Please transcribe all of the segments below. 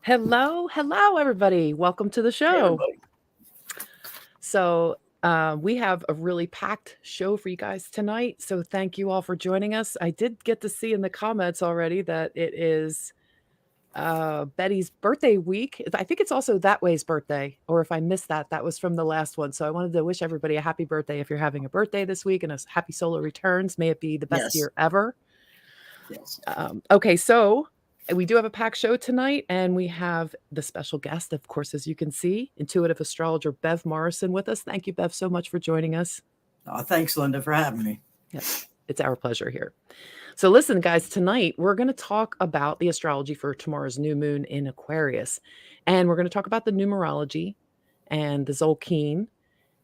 Hello, hello, everybody. Welcome to the Hey, show. everybody. So, we have a really packed show for you guys tonight. So, thank you all for joining us. I did get to see in the comments already that it is Betty's birthday week. I think it's also That Way's birthday, or if I missed that, that was from the last one. So, I wanted to wish everybody a happy birthday if you're having a birthday this week and a happy solar returns. May it be the best Yes, year ever. yes. Okay, so we do have a packed show tonight, and we have the special guest, of course, as you can see, Intuitive Astrologer Bev Morrison with us. Thank you, Bev, so much for joining us. Thanks, Linda, for having me. Yes, it's our pleasure here. So, listen, guys, tonight we're going to talk about the astrology for tomorrow's new moon in Aquarius. And we're going to talk about the numerology and the Zolkeen.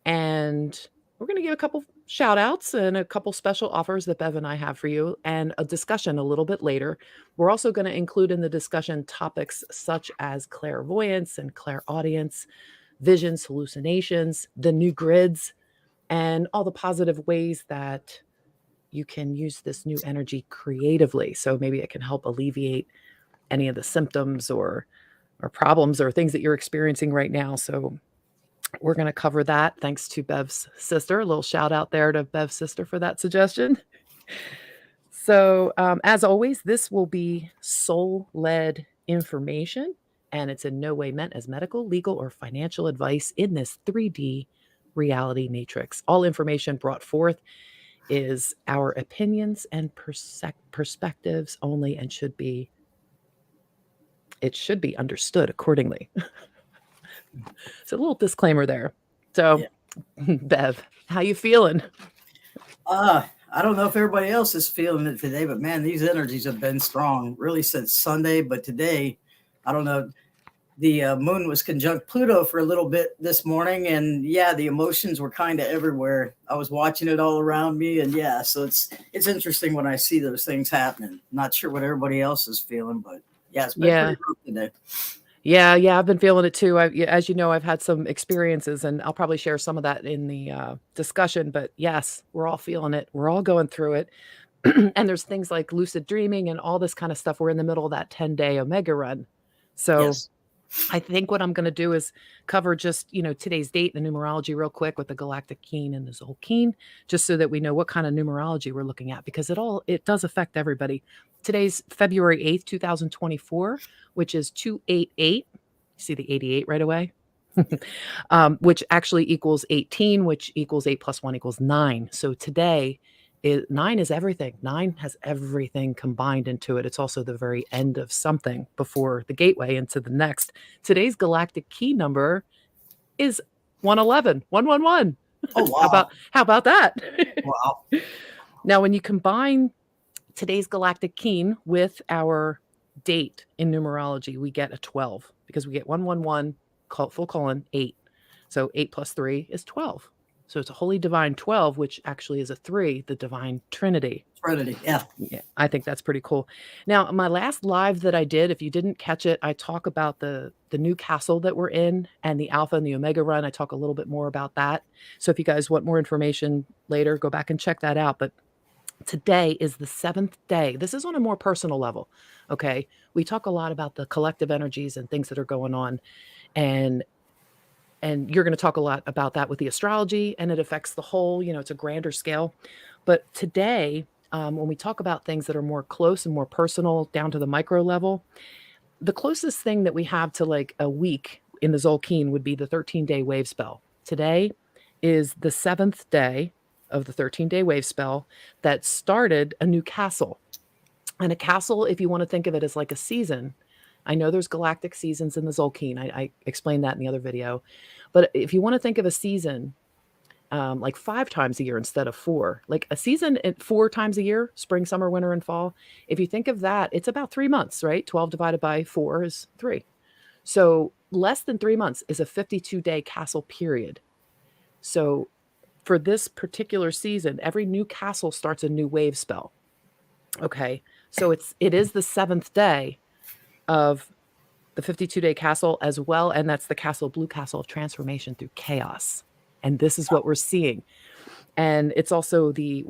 And we're going to give a couple shout outs and a couple special offers that Bev and I have for you and a discussion a little bit later. We're also going to include in the discussion topics such as clairvoyance and clairaudience, visions, hallucinations, the new grids, and all the positive ways that you can use this new energy creatively. So maybe it can help alleviate any of the symptoms or problems or things that you're experiencing right now. So we're going to cover that thanks to Bev's sister. A little shout out there to Bev's sister for that suggestion. So, as always, this will be soul led information, and it's in no way meant as medical, legal, or financial advice in this 3D reality matrix. All information brought forth is our opinions and perspectives only and should be understood accordingly. So a little disclaimer there. So Yeah. Bev, how you feeling? I don't know if everybody else is feeling it today, but man, these energies have been strong really since Sunday. But today, I don't know. The moon was conjunct Pluto for a little bit this morning, and yeah, the emotions were kind of everywhere. I was watching it all around me, and yeah, so it's interesting when I see those things happening. Not sure what everybody else is feeling, but yeah, it's been Yeah. pretty rough today. Yeah, I've been feeling it too. As you know, I've had some experiences, and I'll probably share some of that in the discussion. But yes, we're all feeling it. We're all going through it. And there's things like lucid dreaming and all this kind of stuff. We're in the middle of that 10-day Omega run. So Yes. I think what I'm going to do is cover just, today's date, the numerology real quick with the galactic keen and the Zolkeen, just so that we know what kind of numerology we're looking at, because it does affect everybody. Today's February 8th, 2024, which is 288. See the 88 right away? Which actually equals 18, which equals 8 plus 1 equals 9. So today, 9 is everything. 9 has everything combined into it. It's also the very end of something before the gateway into the next. Today's galactic key number is 111, 111. Oh wow. How about that? Wow. Now, when you combine today's galactic keen with our date in numerology, we get a 12 because we get 111 full colon 8. So 8 plus 3 is 12. So it's a holy divine 12, which actually is a 3, the divine trinity. Trinity. Yeah. Yeah, I think that's pretty cool. Now, my last live that I did, if you didn't catch it, I talk about the new castle that we're in and the alpha and the omega run. I talk a little bit more about that. So if you guys want more information later, go back and check that out. But today is the 7th day. This is on a more personal level. Okay. We talk a lot about the collective energies and things that are going on. And you're going to talk a lot about that with the astrology, and it affects the whole, it's a grander scale. But today, when we talk about things that are more close and more personal down to the micro level, the closest thing that we have to like a week in the Zolkeen would be the 13-day wave spell. Today is the 7th day of the 13-day wave spell that started a new castle. And a castle, if you want to think of it as like a season, I know there's galactic seasons in the Zolkeen. I explained that in the other video. But if you want to think of a season like 5 times a year instead of 4, like a season 4 times a year, spring, summer, winter, and fall, if you think of that, it's about 3 months, right? 12 divided by 4 is 3. So less than 3 months is a 52-day castle period. So for this particular season, every new castle starts a new wave spell. Okay. So it is the 7th day of the 52-day castle as well. And that's the blue castle of transformation through chaos. And this is what we're seeing. And it's also the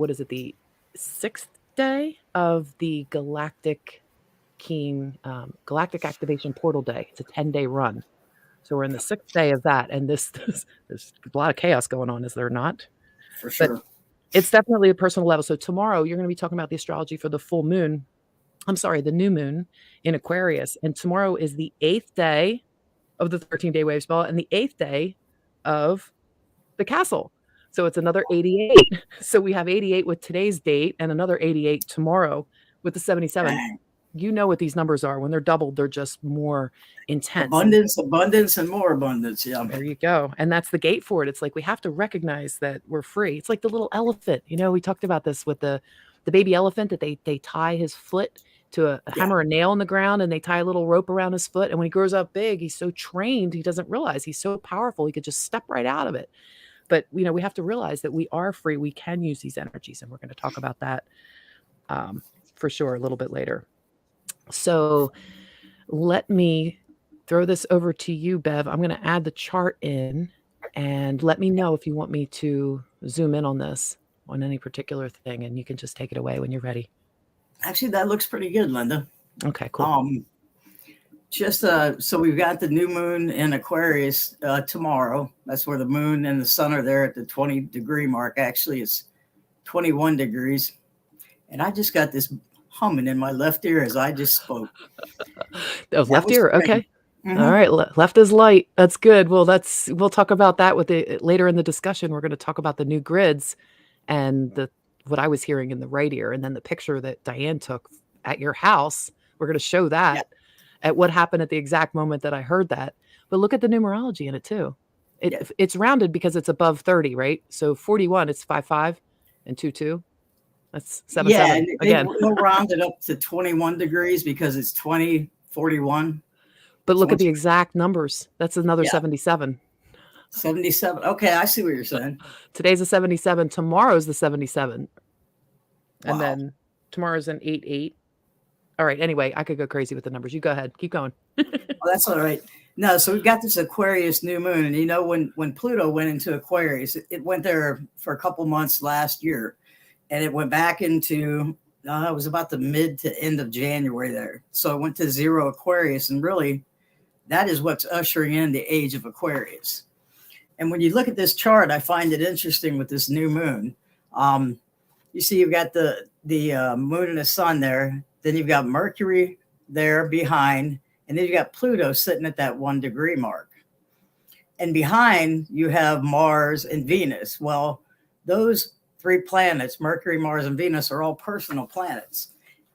6th day of the galactic keen galactic activation portal day. It's a 10-day run. So we're in the 6th day of that. And there's a lot of chaos going on, is there not? For But sure. it's definitely a personal level. So tomorrow you're going to be talking about the astrology for the full moon. I'm sorry, the new moon in Aquarius. And tomorrow is the 8th day of the 13-day wave spell and the 8th day of the castle. So it's another 88. So we have 88 with today's date and another 88 tomorrow with the 77. Dang. You know what these numbers are. When they're doubled, they're just more intense. Abundance, abundance, and more abundance. Yeah. There you go. And that's the gate for it. It's like we have to recognize that we're free. It's like the little elephant. You know, we talked about this with the baby elephant that they tie his foot to a hammer a nail in the ground and they tie a little rope around his foot. And when he grows up big, he's so trained, he doesn't realize he's so powerful. He could just step right out of it. But, you know, we have to realize that we are free. We can use these energies. And we're going to talk about that for sure a little bit later. So let me throw this over to you, Bev. I'm going to add the chart in and let me know if you want me to zoom in on this, on any particular thing. And you can just take it away when you're ready. Actually, that looks pretty good, Linda. Okay, cool. So we've got the new moon in Aquarius tomorrow. That's where the moon and the sun are there at the 20-degree mark. Actually, it's 21 degrees. And I just got this humming in my left ear as I just spoke. Oh, left ear. Okay. Mm-hmm. All right. Left is light. That's good. Well, we'll talk about that later in the discussion. We're going to talk about the new grids and what I was hearing in the right ear. And then the picture that Diane took at your house. We're going to show that at what happened at the exact moment that I heard that. But look at the numerology in it too. It's rounded because it's above 30, right? So 41, it's 5-5 and 2-2. That's 7-7 again. We'll round it up to 21 degrees because it's 20-41. But look at the exact numbers. That's another 77. 77. Okay, I see what you're saying. Today's a 77. Tomorrow's the 77. Wow. And then tomorrow's an 8-8. All right. Anyway, I could go crazy with the numbers. You go ahead. Keep going. Well, that's all right. No, so we've got this Aquarius new moon. And you know, when Pluto went into Aquarius, it went there for a couple months last year. And it went back into, it was about the mid to end of January there. So it went to 0 Aquarius. And really, that is what's ushering in the age of Aquarius. And when you look at this chart, I find it interesting with this new moon. You see, you've got the moon and the sun there. Then you've got Mercury there behind. And then you've got Pluto sitting at that 1 degree mark. And behind, you have Mars and Venus. Well, those 3 planets, Mercury, Mars, and Venus, are all personal planets.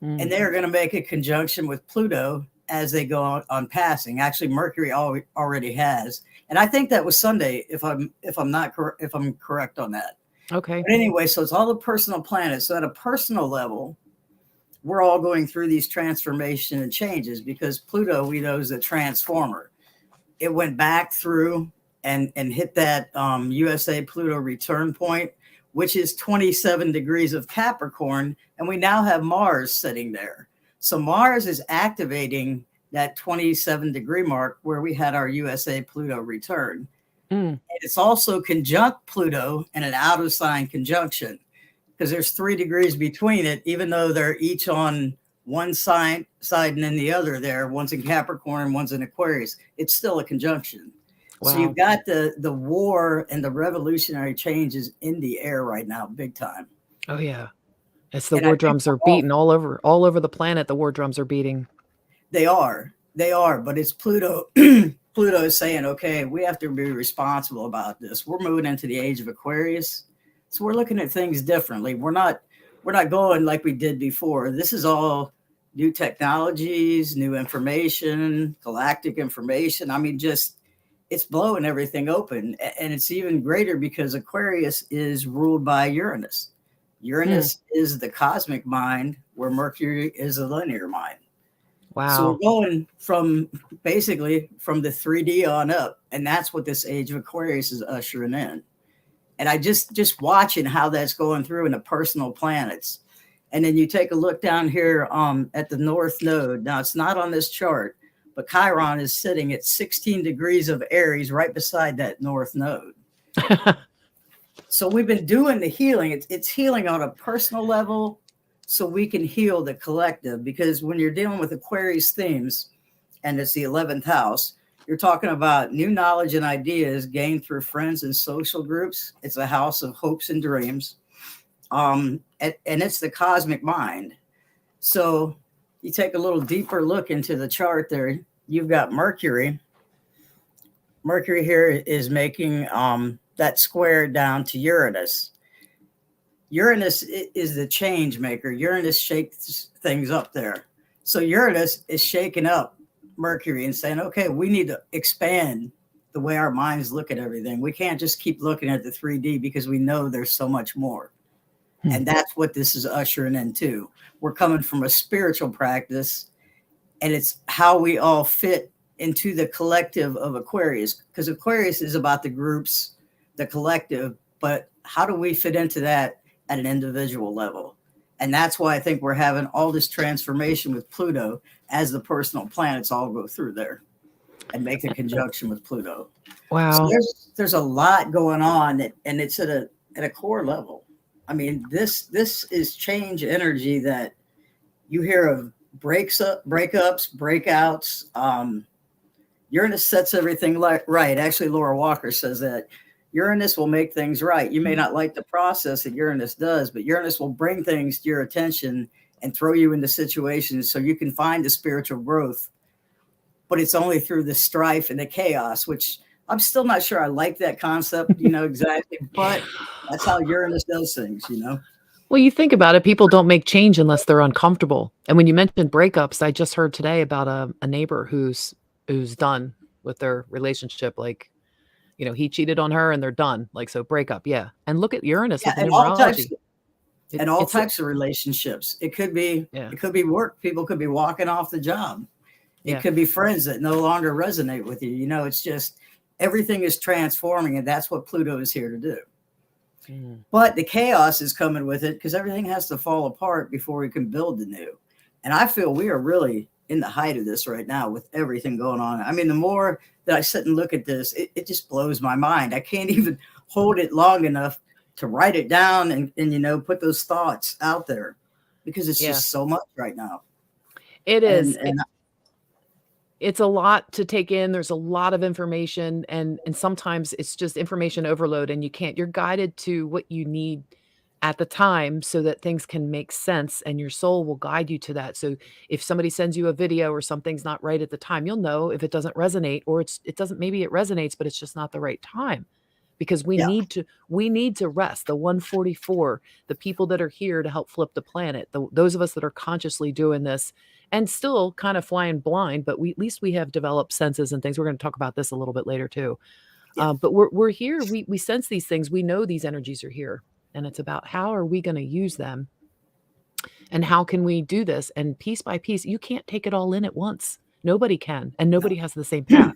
Mm. And they're going to make a conjunction with Pluto as they go on passing. Actually, Mercury already has. And I think that was Sunday, if I'm correct on that. Okay. But anyway, so it's all the personal planets. So at a personal level, we're all going through these transformation and changes because Pluto, we know, is a transformer. It went back through and hit that USA Pluto return point, which is 27 degrees of Capricorn. And we now have Mars sitting there. So Mars is activating that 27 degree mark where we had our USA Pluto return. Mm. And it's also conjunct Pluto in an out of sign conjunction because there's 3 degrees between it, even though they're each on one side and then the other there. One's in Capricorn, one's in Aquarius. It's still a conjunction. Wow. So you've got the war and the revolutionary changes in the air right now, big time. Oh yeah, it's the war drums are beating all over the planet. The war drums are beating. They are, but it's Pluto. Pluto is saying, okay, we have to be responsible about this. We're moving into the age of Aquarius, so we're looking at things differently. We're not going like we did before. This is all new technologies, new information, galactic information. I mean, just it's blowing everything open. And it's even greater because Aquarius is ruled by Uranus. Uranus is the cosmic mind, where Mercury is a linear mind. Wow. So we're going from the 3D on up. And that's what this age of Aquarius is ushering in. And I just watching how that's going through in the personal planets. And then you take a look down here at the North Node. Now, it's not on this chart, but Chiron is sitting at 16 degrees of Aries right beside that North Node. So we've been doing the healing. It's healing on a personal level, so we can heal the collective. Because when you're dealing with Aquarius themes, and it's the 11th house, you're talking about new knowledge and ideas gained through friends and social groups. It's a house of hopes and dreams. And it's the cosmic mind. So you take a little deeper look into the chart there, you've got Mercury. Mercury here is making that square down to Uranus. Uranus is the change maker. Uranus shakes things up there. So Uranus is shaking up Mercury and saying, okay, we need to expand the way our minds look at everything. We can't just keep looking at the 3D because we know there's so much more. And that's what this is ushering into. We're coming from a spiritual practice, and it's how we all fit into the collective of Aquarius, because Aquarius is about the groups, the collective, but how do we fit into that at an individual level? And that's why I think we're having all this transformation with Pluto as the personal planets all go through there and make the conjunction with Pluto. Wow. So there's a lot going on, and it's at a core level. I mean, this is change energy that you hear of breakups, breakouts. Uranus sets everything right. Actually, Laura Walker says that Uranus will make things right. You may not like the process that Uranus does, but Uranus will bring things to your attention and throw you into situations so you can find the spiritual growth. But it's only through the strife and the chaos, which I'm still not sure I like that concept, exactly. But that's how Uranus does things, Well, you think about it, people don't make change unless they're uncomfortable. And when you mentioned breakups, I just heard today about a neighbor who's done with their relationship. Like, he cheated on her and they're done. Like, so breakup. Yeah. And look at Uranus with the and all types numerology. and all types of relationships. It could be work. People could be walking off the job. It could be friends that no longer resonate with you. It's just everything is transforming, and that's what Pluto is here to do. But the chaos is coming with it because everything has to fall apart before we can build the new. And I feel we are really in the height of this right now with everything going on. I mean, the more that I sit and look at this, it just blows my mind. I can't even hold it long enough to write it down and put those thoughts out there because it's just so much right now. It is. It's a lot to take in. There's a lot of information, and sometimes it's just information overload, and you're guided to what you need at the time so that things can make sense, and your soul will guide you to that. So if somebody sends you a video or something's not right at the time, you'll know if it doesn't resonate, or maybe it resonates, but it's just not the right time. Because we need to rest. The 144, the people that are here to help flip the planet, those of us that are consciously doing this and still kind of flying blind, but at least we have developed senses and things. We're going to talk about this a little bit later too. But we're here. We sense these things. We know these energies are here, and it's about how are we going to use them, and how can we do this? And piece by piece, you can't take it all in at once. Nobody can, and nobody has the same path.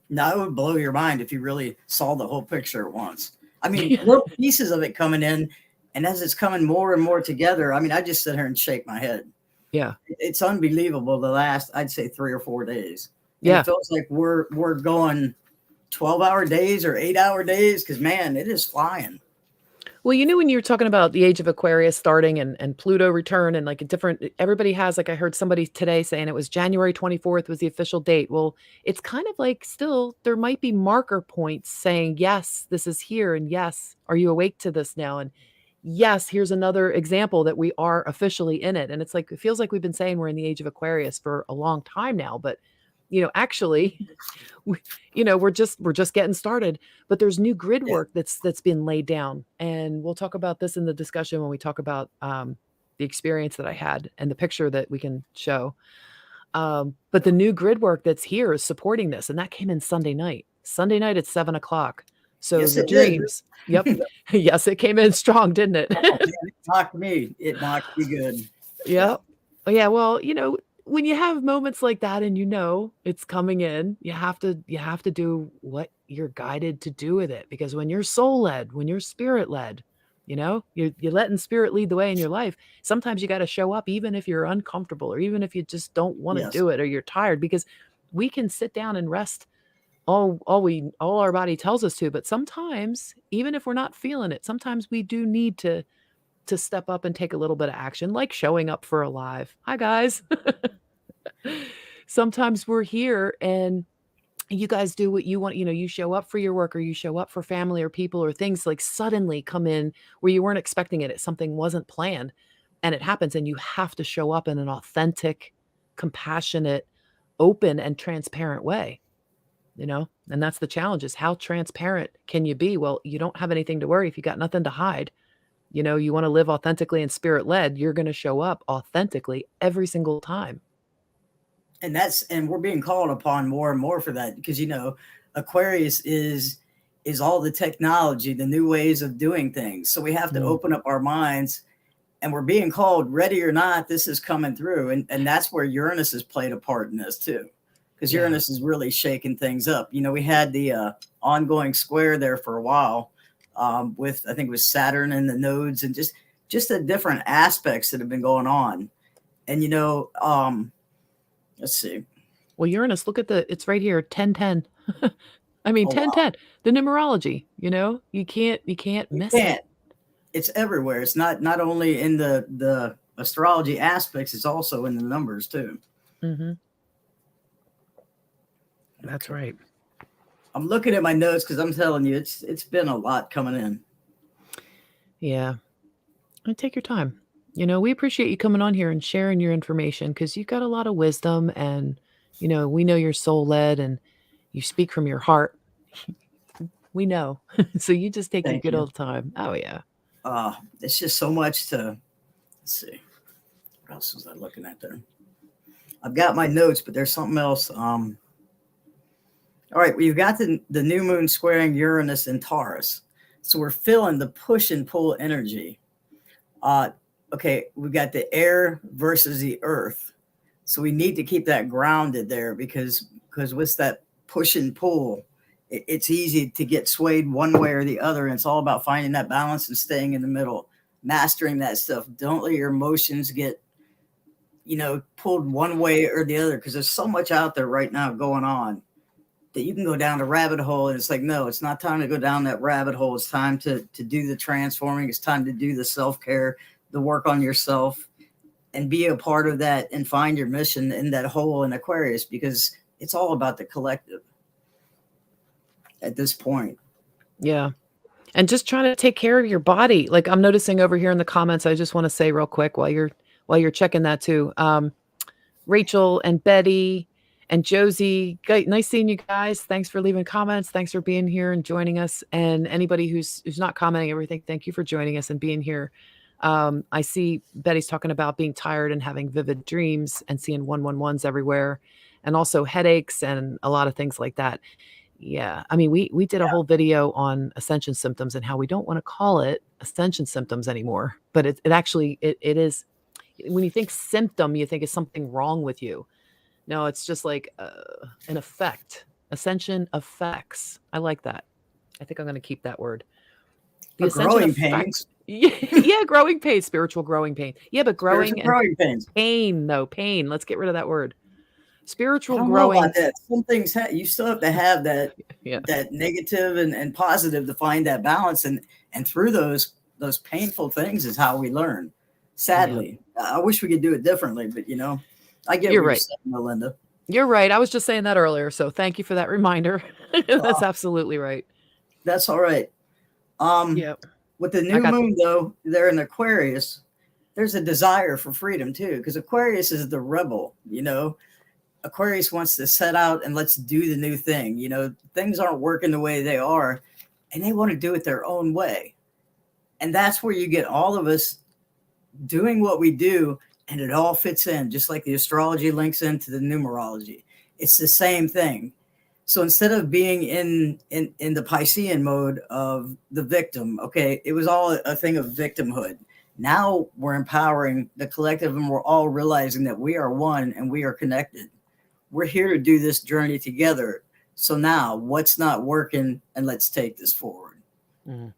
Now, it would blow your mind if you really saw the whole picture at once. I mean, little pieces of it coming in, and as it's coming more and more together, I mean, I just sit here and shake my head. Yeah. It's unbelievable the last, I'd say 3 or 4 days. And Yeah. it feels like we're going 12-hour days or 8-hour days because, man, it is flying. Well, when you were talking about the Age of Aquarius starting and Pluto return and like everybody has, like I heard somebody today saying it was January 24th was the official date. Well, it's kind of like still there might be marker points saying, yes, this is here. And yes, are you awake to this now? And yes, here's another example that we are officially in it. And it's like, it feels like we've been saying we're in the Age of Aquarius for a long time now, but actually, we're just getting started, but there's new grid work that's been laid down. And we'll talk about this in the discussion when we talk about the experience that I had and the picture that we can show. But the new grid work that's here is supporting this. And that came in Sunday night at 7:00. So Yes, the it did. dreams. Yep. Yes, it came in strong, didn't it? Oh, man, it knocked me. It knocked me good. Yeah. Yeah. Well, when you have moments like that and it's coming in, you have to do what you're guided to do with it. Because when you're soul led, when you're spirit led, you're letting spirit lead the way in your life. Sometimes you got to show up, even if you're uncomfortable, or even if you just don't want to do it, or you're tired, because we can sit down and rest all our body tells us to. But sometimes, even if we're not feeling it, sometimes we do need to to step up and take a little bit of action, like showing up for a live. Hi, guys. Sometimes we're here and you guys do what you want. You show up for your work or you show up for family or people or things like suddenly come in where you weren't expecting it. Something wasn't planned and it happens and you have to show up in an authentic, compassionate, open and transparent way, and that's the challenge is how transparent can you be? Well, you don't have anything to worry if you got nothing to hide. You want to live authentically and spirit led, you're going to show up authentically every single time. And we're being called upon more and more for that because, Aquarius is all the technology, the new ways of doing things. So we have to open up our minds, and we're being called, ready or not, this is coming through. And that's where Uranus has played a part in this too, because Uranus is really shaking things up. We had the ongoing square there for a while with, I think it was Saturn and the nodes and just the different aspects that have been going on. And, let's see. Well, Uranus, look at it's right here, 1010. I mean, 1010, the numerology, you can't miss it. It's everywhere. It's not only in the astrology aspects, it's also in the numbers too. Mm-hmm. That's right. I'm looking at my notes because I'm telling you, it's been a lot coming in. Yeah. And take your time. We appreciate you coming on here and sharing your information because you've got a lot of wisdom and, we know you're soul led and you speak from your heart. We know. So you just take your good old time. Oh, yeah. It's just so much let's see. What else was I looking at there? I've got my notes, but there's something else. All right. We've got the new moon squaring Uranus and Taurus. So we're feeling the push and pull energy. Okay, we got the air versus the earth. So we need to keep that grounded there because with that push and pull, it's easy to get swayed one way or the other. And it's all about finding that balance and staying in the middle, mastering that stuff. Don't let your emotions get, pulled one way or the other because there's so much out there right now going on that you can go down a rabbit hole. And it's like, no, it's not time to go down that rabbit hole. It's time to do the transforming. It's time to do the self-care, the work on yourself and be a part of that and find your mission in that hole in Aquarius, because it's all about the collective at this point. Yeah. And just trying to take care of your body. Like I'm noticing over here in the comments, I just want to say real quick while you're checking that too. Rachel and Betty and Josie, nice seeing you guys. Thanks for leaving comments. Thanks for being here and joining us. And anybody who's not commenting everything, thank you for joining us and being here. I see Betty's talking about being tired and having vivid dreams and seeing 111s everywhere and also headaches and a lot of things like that. Yeah. I mean, we did a whole video on ascension symptoms and how we don't want to call it ascension symptoms anymore, but it actually is. When you think symptom, you think it's something wrong with you. No, it's just like an effect. Ascension effects. I like that. I think I'm going to keep that word. The growing pains. Yeah, growing pain, spiritual growing pain. Yeah, but growing pains. Pain, though. Pain. Let's get rid of that word. Spiritual I don't growing. know about that. Some things you still have to have that that negative and positive to find that balance, and through those painful things is how we learn. Sadly, I wish we could do it differently, but I get you're what right, you're saying, Melinda. You're right. I was just saying that earlier, so thank you for that reminder. That's absolutely right. That's all right. With the new moon, though, they're in Aquarius. There's a desire for freedom too, because Aquarius is the rebel. Aquarius wants to set out and let's do the new thing. Things aren't working the way they are, and they want to do it their own way. And that's where you get all of us doing what we do, and it all fits in, just like the astrology links into the numerology. It's the same thing. So instead of being in the Piscean mode of the victim, okay, it was all a thing of victimhood. Now we're empowering the collective, and we're all realizing that we are one and we are connected. We're here to do this journey together. So now what's not working, and let's take this forward. Mm.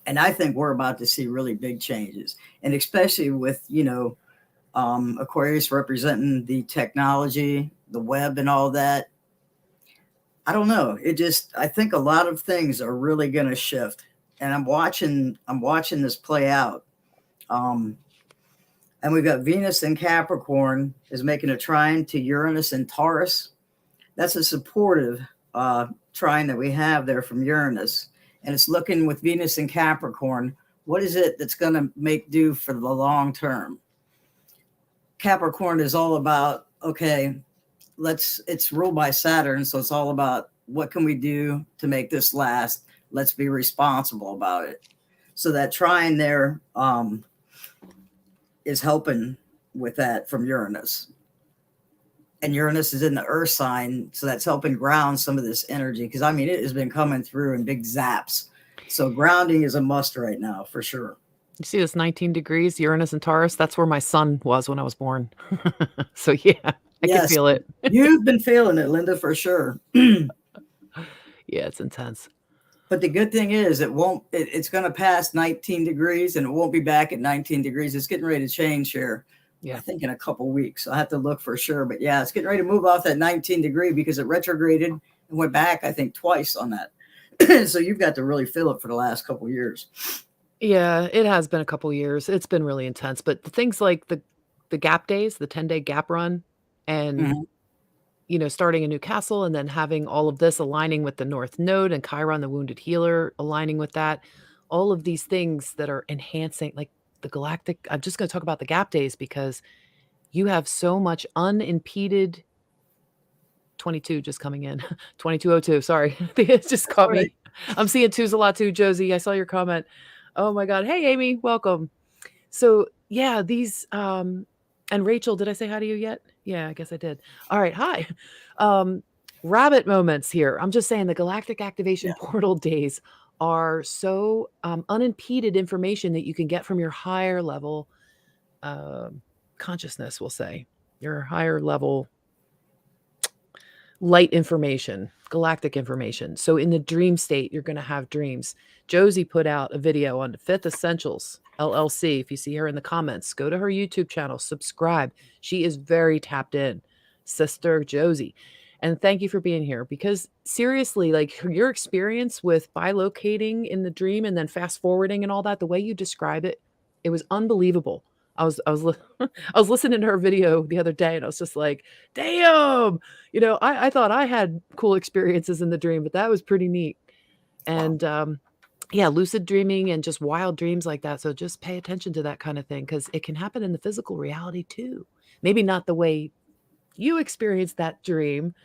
And I think we're about to see really big changes, and especially with, Aquarius representing the technology, the web and all that. I don't know. I think a lot of things are really going to shift, and I'm watching this play out. Um, and we've got Venus in Capricorn is making a trine to Uranus and Taurus. That's a supportive trine that we have there from Uranus. And it's looking with Venus in Capricorn. What is it that's going to make do for the long term? Capricorn is all about, okay, it's ruled by Saturn. So it's all about what can we do to make this last? Let's be responsible about it. So that trine there is helping with that from Uranus. And Uranus is in the earth sign. So that's helping ground some of this energy. Because, I mean, it has been coming through in big zaps. So grounding is a must right now, for sure. You see this 19 degrees, Uranus and Taurus? That's where my sun was when I was born. So, yeah, I can feel it. You've been feeling it, Linda, for sure. Yeah, it's intense. But the good thing is it's going to pass 19 degrees and it won't be back at 19 degrees. It's getting ready to change here. Yeah. I think in a couple of weeks. I have to look for sure. But yeah, it's getting ready to move off that 19 degree because it retrograded and went back, I think, twice on that. So you've got to really feel it for the last couple of years. Yeah, it has been a couple of years. It's been really intense. But the things like the gap days, the 10-day gap run, and you know, starting a new castle and then having all of this aligning with the North Node and Chiron, the wounded healer, aligning with that. All of these things that are enhancing, like the galactic. I'm just going to talk about the gap days because you have so much unimpeded 22 just coming in. 2202. Sorry. It just caught me. I'm seeing twos a lot too, Josie. I saw your comment. Oh my God. Hey, Amy, welcome. So yeah, these, and Rachel, did I say hi to you yet? Yeah, I guess I did. All right. Hi. Rabbit moments here. I'm just saying the galactic activation portal days are so unimpeded information that you can get from your higher level consciousness, we'll say, your higher level light information, galactic information. So in the dream state, you're going to have dreams. Josie put out a video on the Fifth Essentials LLC. If you see her in the comments, go to her YouTube channel, subscribe. She is very tapped in, Sister Josie. And thank you for being here because seriously, like your experience with bilocating in the dream and then fast forwarding and all that, the way you describe it, it was unbelievable. I was listening to her video the other day and I was just like, damn, you know, I thought I had cool experiences in the dream, but that was pretty neat. And yeah, lucid dreaming and just wild dreams like that. So just pay attention to that kind of thing because it can happen in the physical reality too. Maybe not the way you experienced that dream,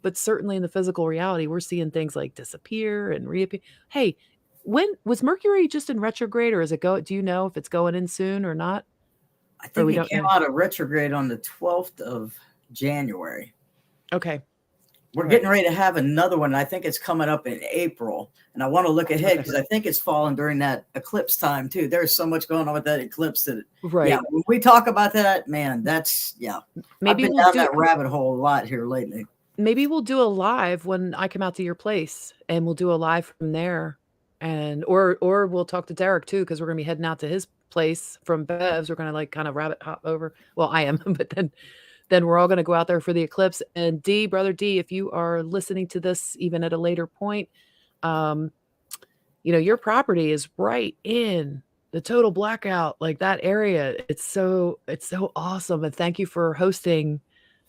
but certainly in the physical reality, we're seeing things like disappear and reappear. Hey, when was Mercury just in retrograde or is it do you know if it's going in soon or not? I think it came out of retrograde on the 12th of January. Okay. We're getting ready to have another one. I think it's coming up in April. And I want to look ahead because I think it's falling during that eclipse time too. There's so much going on with that eclipse that yeah, when we talk about that, man, that's Maybe I've been down that rabbit hole a lot here lately. Maybe we'll do a live when I come out to your place and we'll do a live from there. And or we'll talk to Derek too, because we're gonna be heading out to his place from Bev's. We're gonna like kind of rabbit hop over. Well, I am, but then we're all gonna go out there for the eclipse. And D, brother D, if you are listening to this even at a later point, you know, your property is right in the total blackout, like that area. It's so awesome. And thank you for hosting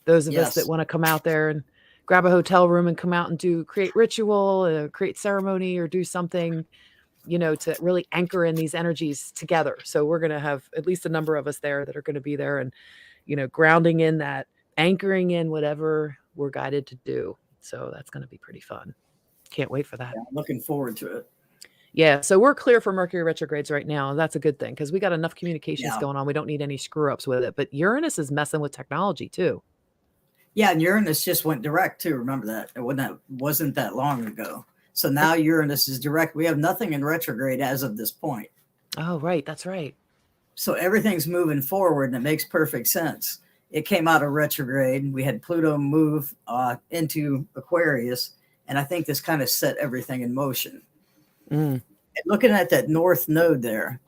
those of us that want to come out there and grab a hotel room and come out and create ritual, create ceremony, or do something, you know, to really anchor in these energies together. So we're going to have at least a number of us there that are going to be there and, you know, grounding in that, anchoring in whatever we're guided to do. So that's going to be pretty fun. Can't wait for that. Yeah, I'm looking forward to it. Yeah, so we're clear for Mercury retrogrades right now. That's a good thing because we got enough communications going on. We don't need any screw ups with it. But Uranus is messing with technology too. Yeah, and Uranus just went direct too. Remember that? It wasn't that long ago. So now Uranus is direct. We have nothing in retrograde as of this point. Oh, right. That's right. So everything's moving forward and it makes perfect sense. It came out of retrograde. We had Pluto move into Aquarius. And I think this kind of set everything in motion. And looking at that North Node there,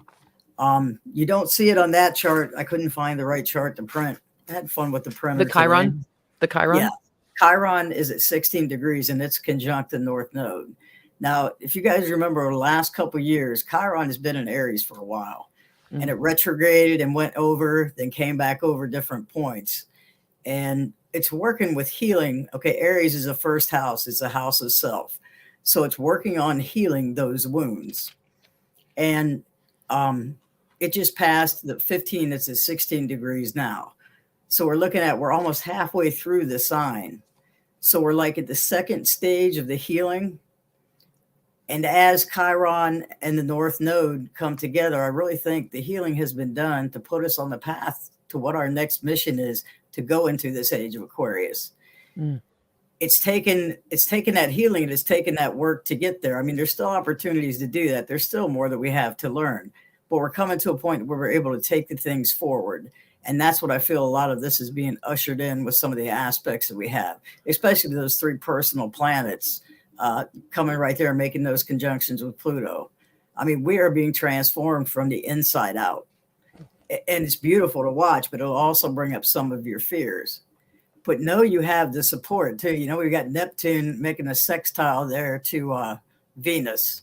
you don't see it on that chart. I couldn't find the right chart to print. I had fun with the printer. The Chiron? The Chiron? Yeah. Chiron is at 16 degrees and it's conjunct the North Node. Now, if you guys remember the last couple of years, Chiron has been in Aries for a while. and it retrograded and went over, then came back over different points. And it's working with healing. Okay, Aries is a first house, it's a house of self. So it's working on healing those wounds. And it just passed the 15, it's at 16 degrees now. So we're almost halfway through the sign. So we're like at the second stage of the healing. And as Chiron and the North Node come together, I really think the healing has been done to put us on the path to what our next mission is, to go into this age of Aquarius. It's taken that healing, and it's taken that work to get there. I mean, there's still opportunities to do that. There's still more that we have to learn, but we're coming to a point where we're able to take the things forward. And that's what I feel a lot of this is being ushered in with some of the aspects that we have, especially those 3 personal planets coming right there and making those conjunctions with Pluto. I mean, we are being transformed from the inside out. And it's beautiful to watch, but it'll also bring up some of your fears. But know you have the support too. You know, we've got Neptune making a sextile there to Venus.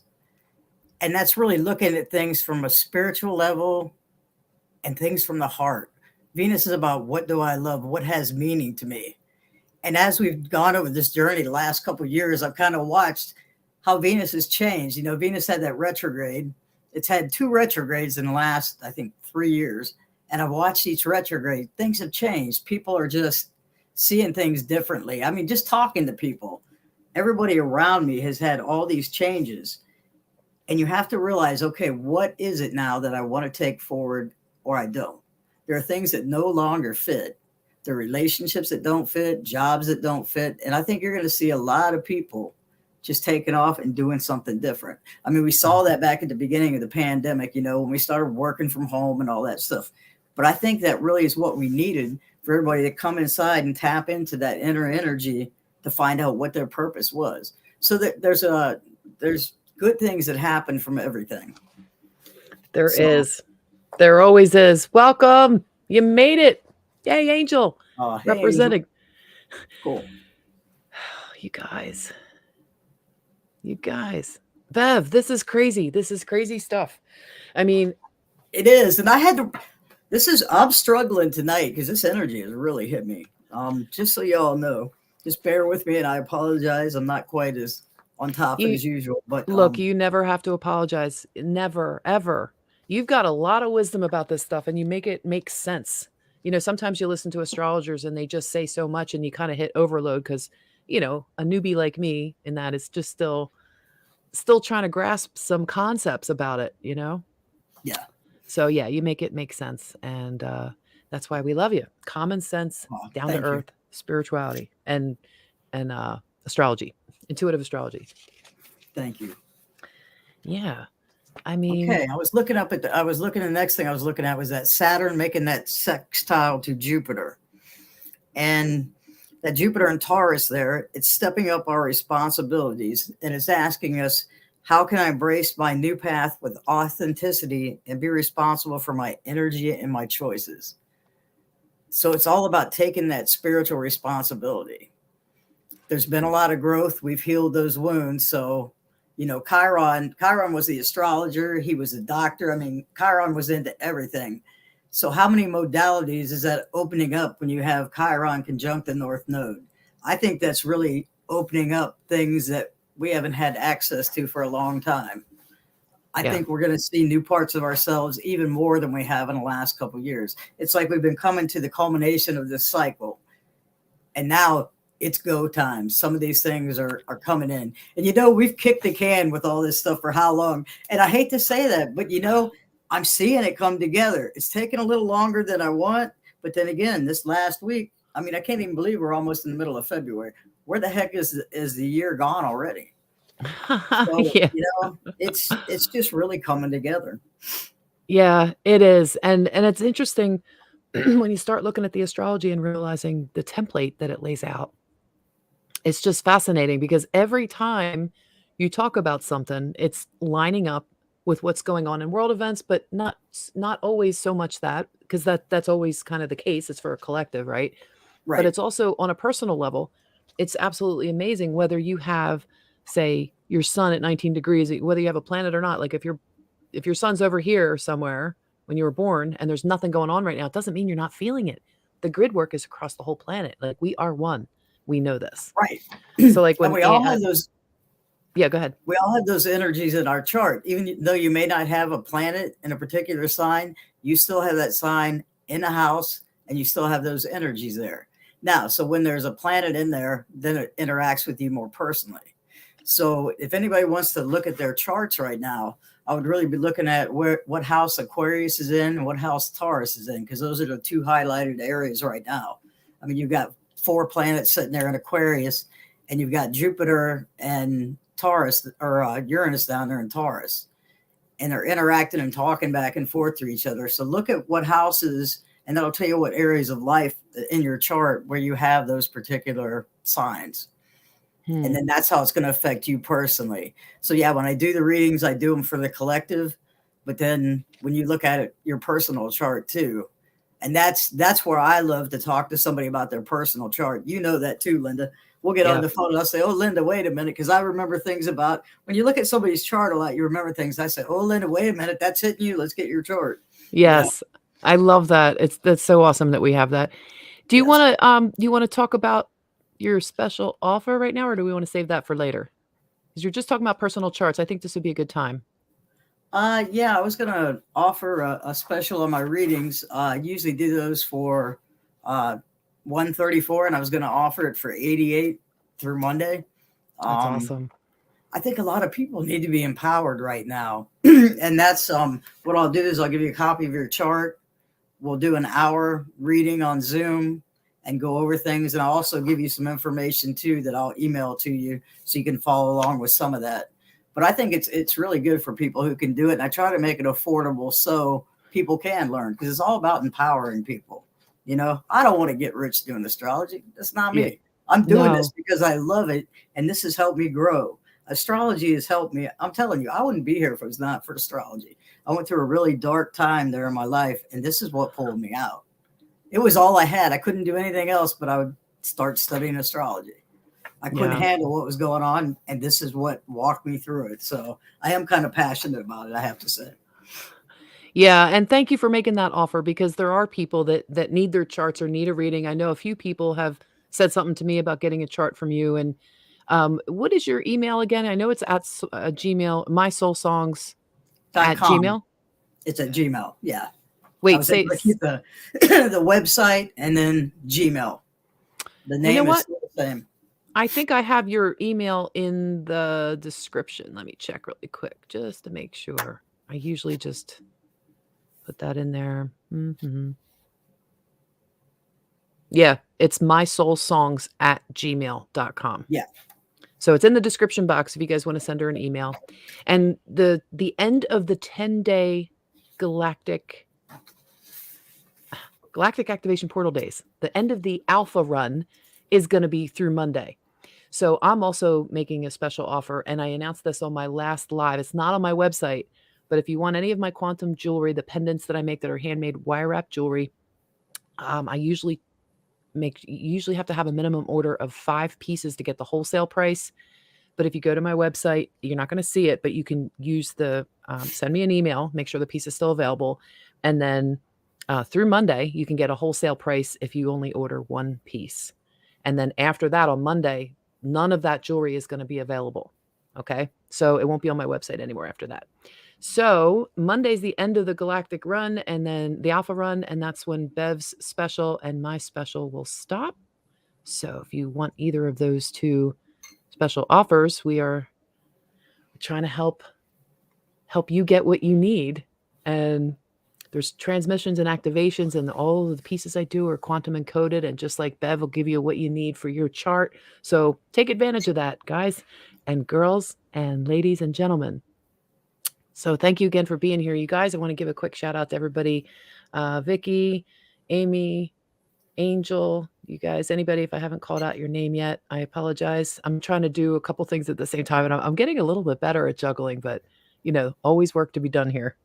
And that's really looking at things from a spiritual level and things from the heart. Venus is about, what do I love? What has meaning to me? And as we've gone over this journey the last couple of years, I've kind of watched how Venus has changed. You know, Venus had that retrograde. It's had 2 retrogrades in the last, I think, 3 years. And I've watched each retrograde. Things have changed. People are just seeing things differently. I mean, just talking to people, everybody around me has had all these changes. And you have to realize, okay, what is it now that I want to take forward or I don't? There are things that no longer fit. There are relationships that don't fit, jobs that don't fit. And I think you're going to see a lot of people just taking off and doing something different. I mean, we saw that back at the beginning of the pandemic, you know, when we started working from home and all that stuff. But I think that really is what we needed, for everybody to come inside and tap into that inner energy to find out what their purpose was. So that there's good things that happen from everything. There always is. Welcome. You made it. Yay, Angel. Hey, representing. Angel. Cool. You guys. Bev, this is crazy. This is crazy stuff. I mean, it is. And I'm struggling tonight because this energy has really hit me. Just so y'all know, just bear with me, and I apologize. I'm not quite as on top as usual, but look, you never have to apologize. Never, ever. You've got a lot of wisdom about this stuff, and you make it make sense. You know, sometimes you listen to astrologers and they just say so much and you kind of hit overload because, you know, a newbie like me in that is just still trying to grasp some concepts about it, you know? Yeah. So yeah, you make it make sense. And that's why we love you. Common sense, down to earth, spirituality, and astrology, intuitive astrology. Thank you. Yeah. I mean, okay, the next thing I was looking at was that Saturn making that sextile to Jupiter. And that Jupiter and Taurus there, it's stepping up our responsibilities, and it's asking us, how can I embrace my new path with authenticity and be responsible for my energy and my choices? So it's all about taking that spiritual responsibility. There's been a lot of growth. We've healed those wounds. So, you know, Chiron was the astrologer. He was a doctor. I mean, Chiron was into everything. So how many modalities is that opening up when you have Chiron conjunct the North Node? I think that's really opening up things that we haven't had access to for a long time. I think we're going to see new parts of ourselves even more than we have in the last couple of years. It's like we've been coming to the culmination of this cycle. And now it's go time. Some of these things are coming in. And, you know, we've kicked the can with all this stuff for how long? And I hate to say that, but, you know, I'm seeing it come together. It's taken a little longer than I want. But then again, this last week, I mean, I can't even believe we're almost in the middle of February. Where the heck is the year gone already? So, you know, it's just really coming together. Yeah, it is. And it's interesting when you start looking at the astrology and realizing the template that it lays out. It's just fascinating because every time you talk about something, it's lining up with what's going on in world events, but not always so much that, because that's always kind of the case. It's for a collective, right? Right. But it's also on a personal level. It's absolutely amazing whether you have, say, your sun at 19 degrees, whether you have a planet or not. Like if your sun's over here somewhere, when you were born and there's nothing going on right now, it doesn't mean you're not feeling it. The grid work is across the whole planet. Like, we are one. We know this. Right. So like And when we all have those. Yeah, go ahead. We all have those energies in our chart. Even though you may not have a planet in a particular sign, you still have that sign in a house and you still have those energies there. Now, so when there's a planet in there, then it interacts with you more personally. So if anybody wants to look at their charts right now, I would really be looking at what house Aquarius is in and what house Taurus is in, because those are the two highlighted areas right now. I mean, you've got 4 planets sitting there in Aquarius, and you've got Jupiter and Taurus, or Uranus down there in Taurus, and they're interacting and talking back and forth to each other. So look at what houses, and that'll tell you what areas of life in your chart where you have those particular signs. And then that's how it's going to affect you personally. So yeah, when I do the readings, I do them for the collective, but then when you look at it, your personal chart too. And that's where I love to talk to somebody about their personal chart. You know that too, Linda. We'll get on the phone and I'll say, oh, Linda, wait a minute. Because I remember things about, when you look at somebody's chart a lot, you remember things. I say, oh, Linda, wait a minute. That's hitting you. Let's get your chart. Yes. I love that. That's so awesome that we have that. Do you want to talk about your special offer right now, or do we want to save that for later? Because you're just talking about personal charts. I think this would be a good time. Yeah, I was going to offer a special on my readings. I usually do those for $134, and I was going to offer it for $88 through Monday. That's awesome. I think a lot of people need to be empowered right now. And that's what I'll do is I'll give you a copy of your chart. We'll do an hour reading on Zoom and go over things. And I'll also give you some information too that I'll email to you so you can follow along with some of that. But I think it's really good for people who can do it. And I try to make it affordable so people can learn, because it's all about empowering people. You know, I don't want to get rich doing astrology. That's not me. I'm doing this because I love it. And this has helped me grow. Astrology has helped me. I'm telling you, I wouldn't be here if it was not for astrology. I went through a really dark time there in my life, and this is what pulled me out. It was all I had. I couldn't do anything else, but I would start studying astrology. I couldn't handle what was going on, and this is what walked me through it. So I am kind of passionate about it, I have to say. Yeah, and thank you for making that offer, because there are people that need their charts or need a reading. I know a few people have said something to me about getting a chart from you. And what is your email again? I know it's at Gmail, mysouls@gmail. It's at Gmail, yeah. Wait, say keep the website and then Gmail. The name is still the same. I think I have your email in the description. Let me check really quick just to make sure. I usually just put that in there. Yeah, it's mysoulsongs@gmail.com. Yeah. So it's in the description box if you guys want to send her an email. And the end of the 10-day galactic activation portal days, the end of the alpha run is going to be through Monday. So I'm also making a special offer, and I announced this on my last live. It's not on my website, but if you want any of my quantum jewelry, the pendants that I make that are handmade wire wrap jewelry, I usually have to have a minimum order of 5 pieces to get the wholesale price. But if you go to my website, you're not going to see it, but you can use send me an email, make sure the piece is still available. And then through Monday, you can get a wholesale price if you only order 1 piece. And then after that, on Monday, none of that jewelry is going to be available. Okay. So it won't be on my website anymore after that. So Monday's the end of the galactic run, and then the alpha run. And that's when Bev's special and my special will stop. So if you want either of those 2 special offers, we are trying to help you get what you need. And there's transmissions and activations, and all of the pieces I do are quantum encoded. And just like Bev will give you what you need for your chart. So take advantage of that, guys and girls and ladies and gentlemen. So thank you again for being here, you guys. I want to give a quick shout out to everybody. Vicky, Amy, Angel, you guys, anybody, if I haven't called out your name yet, I apologize. I'm trying to do a couple things at the same time, and I'm getting a little bit better at juggling, but always work to be done here.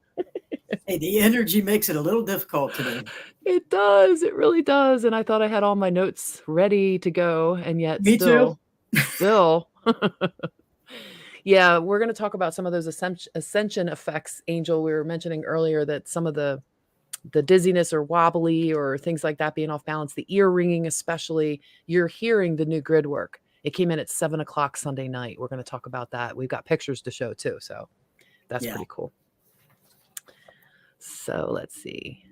Hey, the energy makes it a little difficult today. It does. It really does. And I thought I had all my notes ready to go, and yet still. Yeah, we're going to talk about some of those ascension effects, Angel. We were mentioning earlier that some of the the dizziness or wobbly or things like that, being off balance, the ear ringing, especially, you're hearing the new grid work. It came in at 7 o'clock Sunday night. We're going to talk about that. We've got pictures to show too. So that's pretty cool. So let's see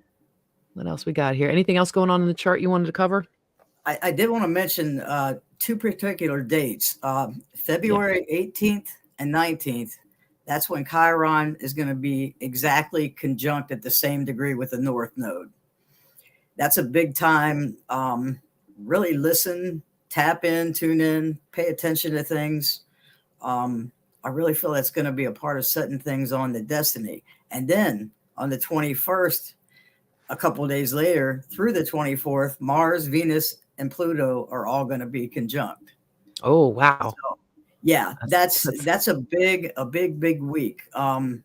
what else we got here. Anything else going on in the chart you wanted to cover? I did want to mention 2 particular dates, February 18th and 19th. That's when Chiron is going to be exactly conjunct at the same degree with the North Node. That's a big time. Really listen, tap in, tune in, pay attention to things. I really feel that's going to be a part of setting things on the destiny. And then on the 21st, a couple of days later, through the 24th, Mars, Venus, and Pluto are all going to be conjunct. Oh, wow. So, yeah, that's a big week. And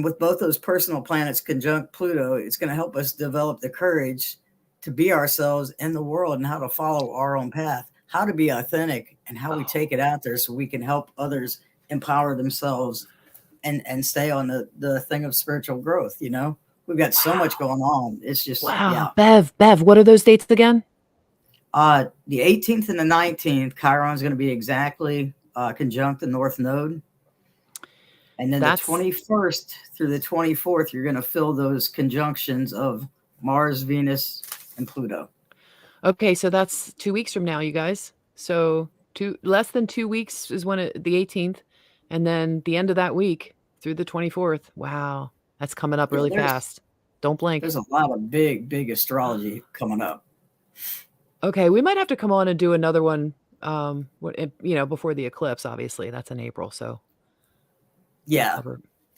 with both those personal planets conjunct Pluto, it's going to help us develop the courage to be ourselves in the world and how to follow our own path, how to be authentic, and how we take it out there so we can help others empower themselves and stay on the thing of spiritual growth. You know, we've got so much going on. It's just, Bev, what are those dates again? The 18th and the 19th, Chiron is going to be exactly conjunct the North Node. And then the 21st through the 24th, you're going to feel those conjunctions of Mars, Venus, and Pluto. Okay, so that's 2 weeks from now, you guys. So less than 2 weeks is when the 18th, and then the end of that week through the 24th. Wow, that's coming up really fast. Don't blink. There's a lot of big astrology coming up. Okay, we might have to come on and do another one, before the eclipse, obviously. That's in April, so. Yeah,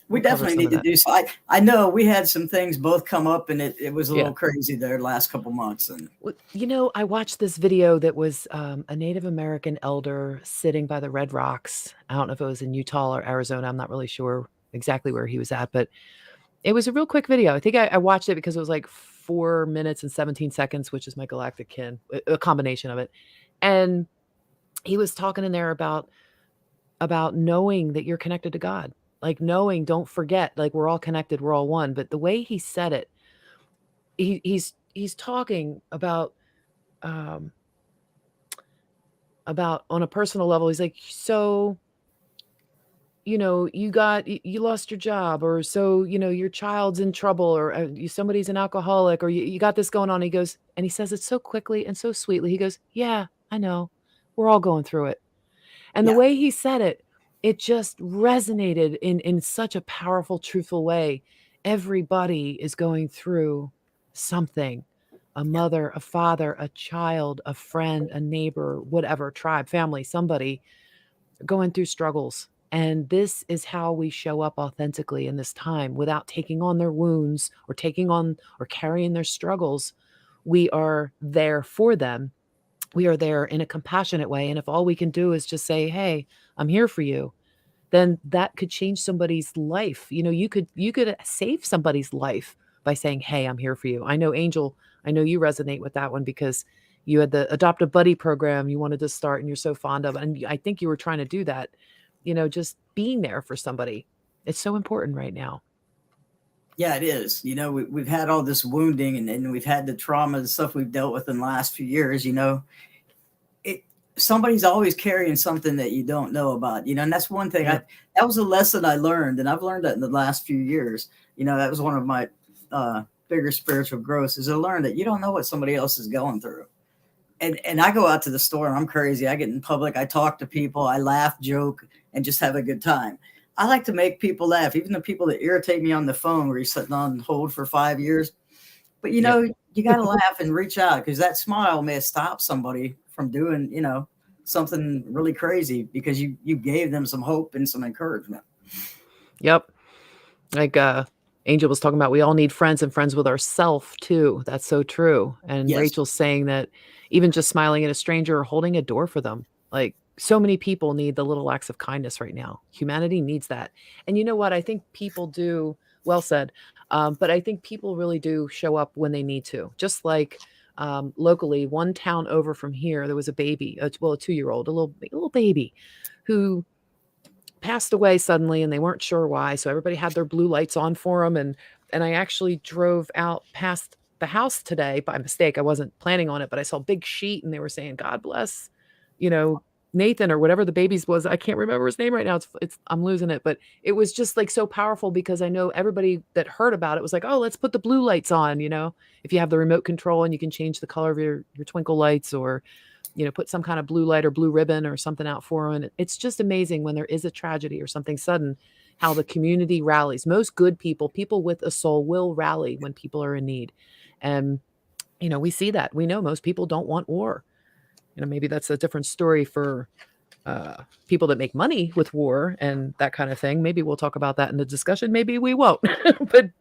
we definitely need to do so. I know we had some things both come up, and it was a little crazy there the last couple months. And I watched this video that was a Native American elder sitting by the Red Rocks. I don't know if it was in Utah or Arizona. I'm not really sure exactly where he was at, but it was a real quick video. I think I watched it because it was like 4 minutes and 17 seconds, which is my galactic kin, a combination of it. And he was talking in there about knowing that you're connected to God, like knowing, don't forget, like we're all connected, we're all one. But the way he said it, he's talking about on a personal level. He's like, so, you lost your job, or so, your child's in trouble, or somebody's an alcoholic, or you got this going on. He goes, and he says it so quickly and so sweetly. He goes, yeah, I know, we're all going through it. And the way he said it, it just resonated in such a powerful, truthful way. Everybody is going through something. A mother, a father, a child, a friend, a neighbor, whatever, tribe, family, somebody going through struggles. And this is how we show up authentically in this time without taking on their wounds or taking on or carrying their struggles. We are there for them. We are there in a compassionate way. And if all we can do is just say, hey, I'm here for you, then that could change somebody's life. You could save somebody's life by saying, hey, I'm here for you. I know, Angel, I know you resonate with that one because you had the Adopt a Buddy program you wanted to start and you're so fond of. And I think you were trying to do that, just being there for somebody. It's so important right now. Yeah, it is. We've had all this wounding and we've had the trauma and stuff we've dealt with in the last few years. Somebody's always carrying something that you don't know about, and that's one thing. That was a lesson I learned, and I've learned that in the last few years. That was one of my bigger spiritual growths, is I learned that you don't know what somebody else is going through. And I go out to the store and I'm crazy. I get in public, I talk to people, I laugh, joke, and just have a good time. I like to make people laugh, even the people that irritate me on the phone where you're sitting on hold for 5 years. But you got to laugh and reach out, because that smile may stop somebody from doing, something really crazy, because you gave them some hope and some encouragement. Yep. Like Angel was talking about, we all need friends and friends with ourself too. That's so true. And Rachel's saying that even just smiling at a stranger or holding a door for them, like so many people need the little acts of kindness right now. Humanity needs that. And you know what? I think people do, well said, but I think people really do show up when they need to. Just like locally, one town over from here, there was a baby, a 2-year-old, a little baby who passed away suddenly, and they weren't sure why. So everybody had their blue lights on for him, and And I actually drove out past the house today by mistake. I wasn't planning on it, but I saw a big sheet and they were saying, God bless, you know, Nathan or whatever the baby's was. I can't remember his name right now. I'm losing it, but it was just like so powerful because I know everybody that heard about it was like, oh, let's put the blue lights on, if you have the remote control and you can change the color of your twinkle lights or, put some kind of blue light or blue ribbon or something out for them. And it's just amazing when there is a tragedy or something sudden, how the community rallies. Most good people with a soul will rally when people are in need. And, we see that. We know most people don't want war. Maybe that's a different story for people that make money with war and that kind of thing. Maybe we'll talk about that in the discussion. Maybe we won't. But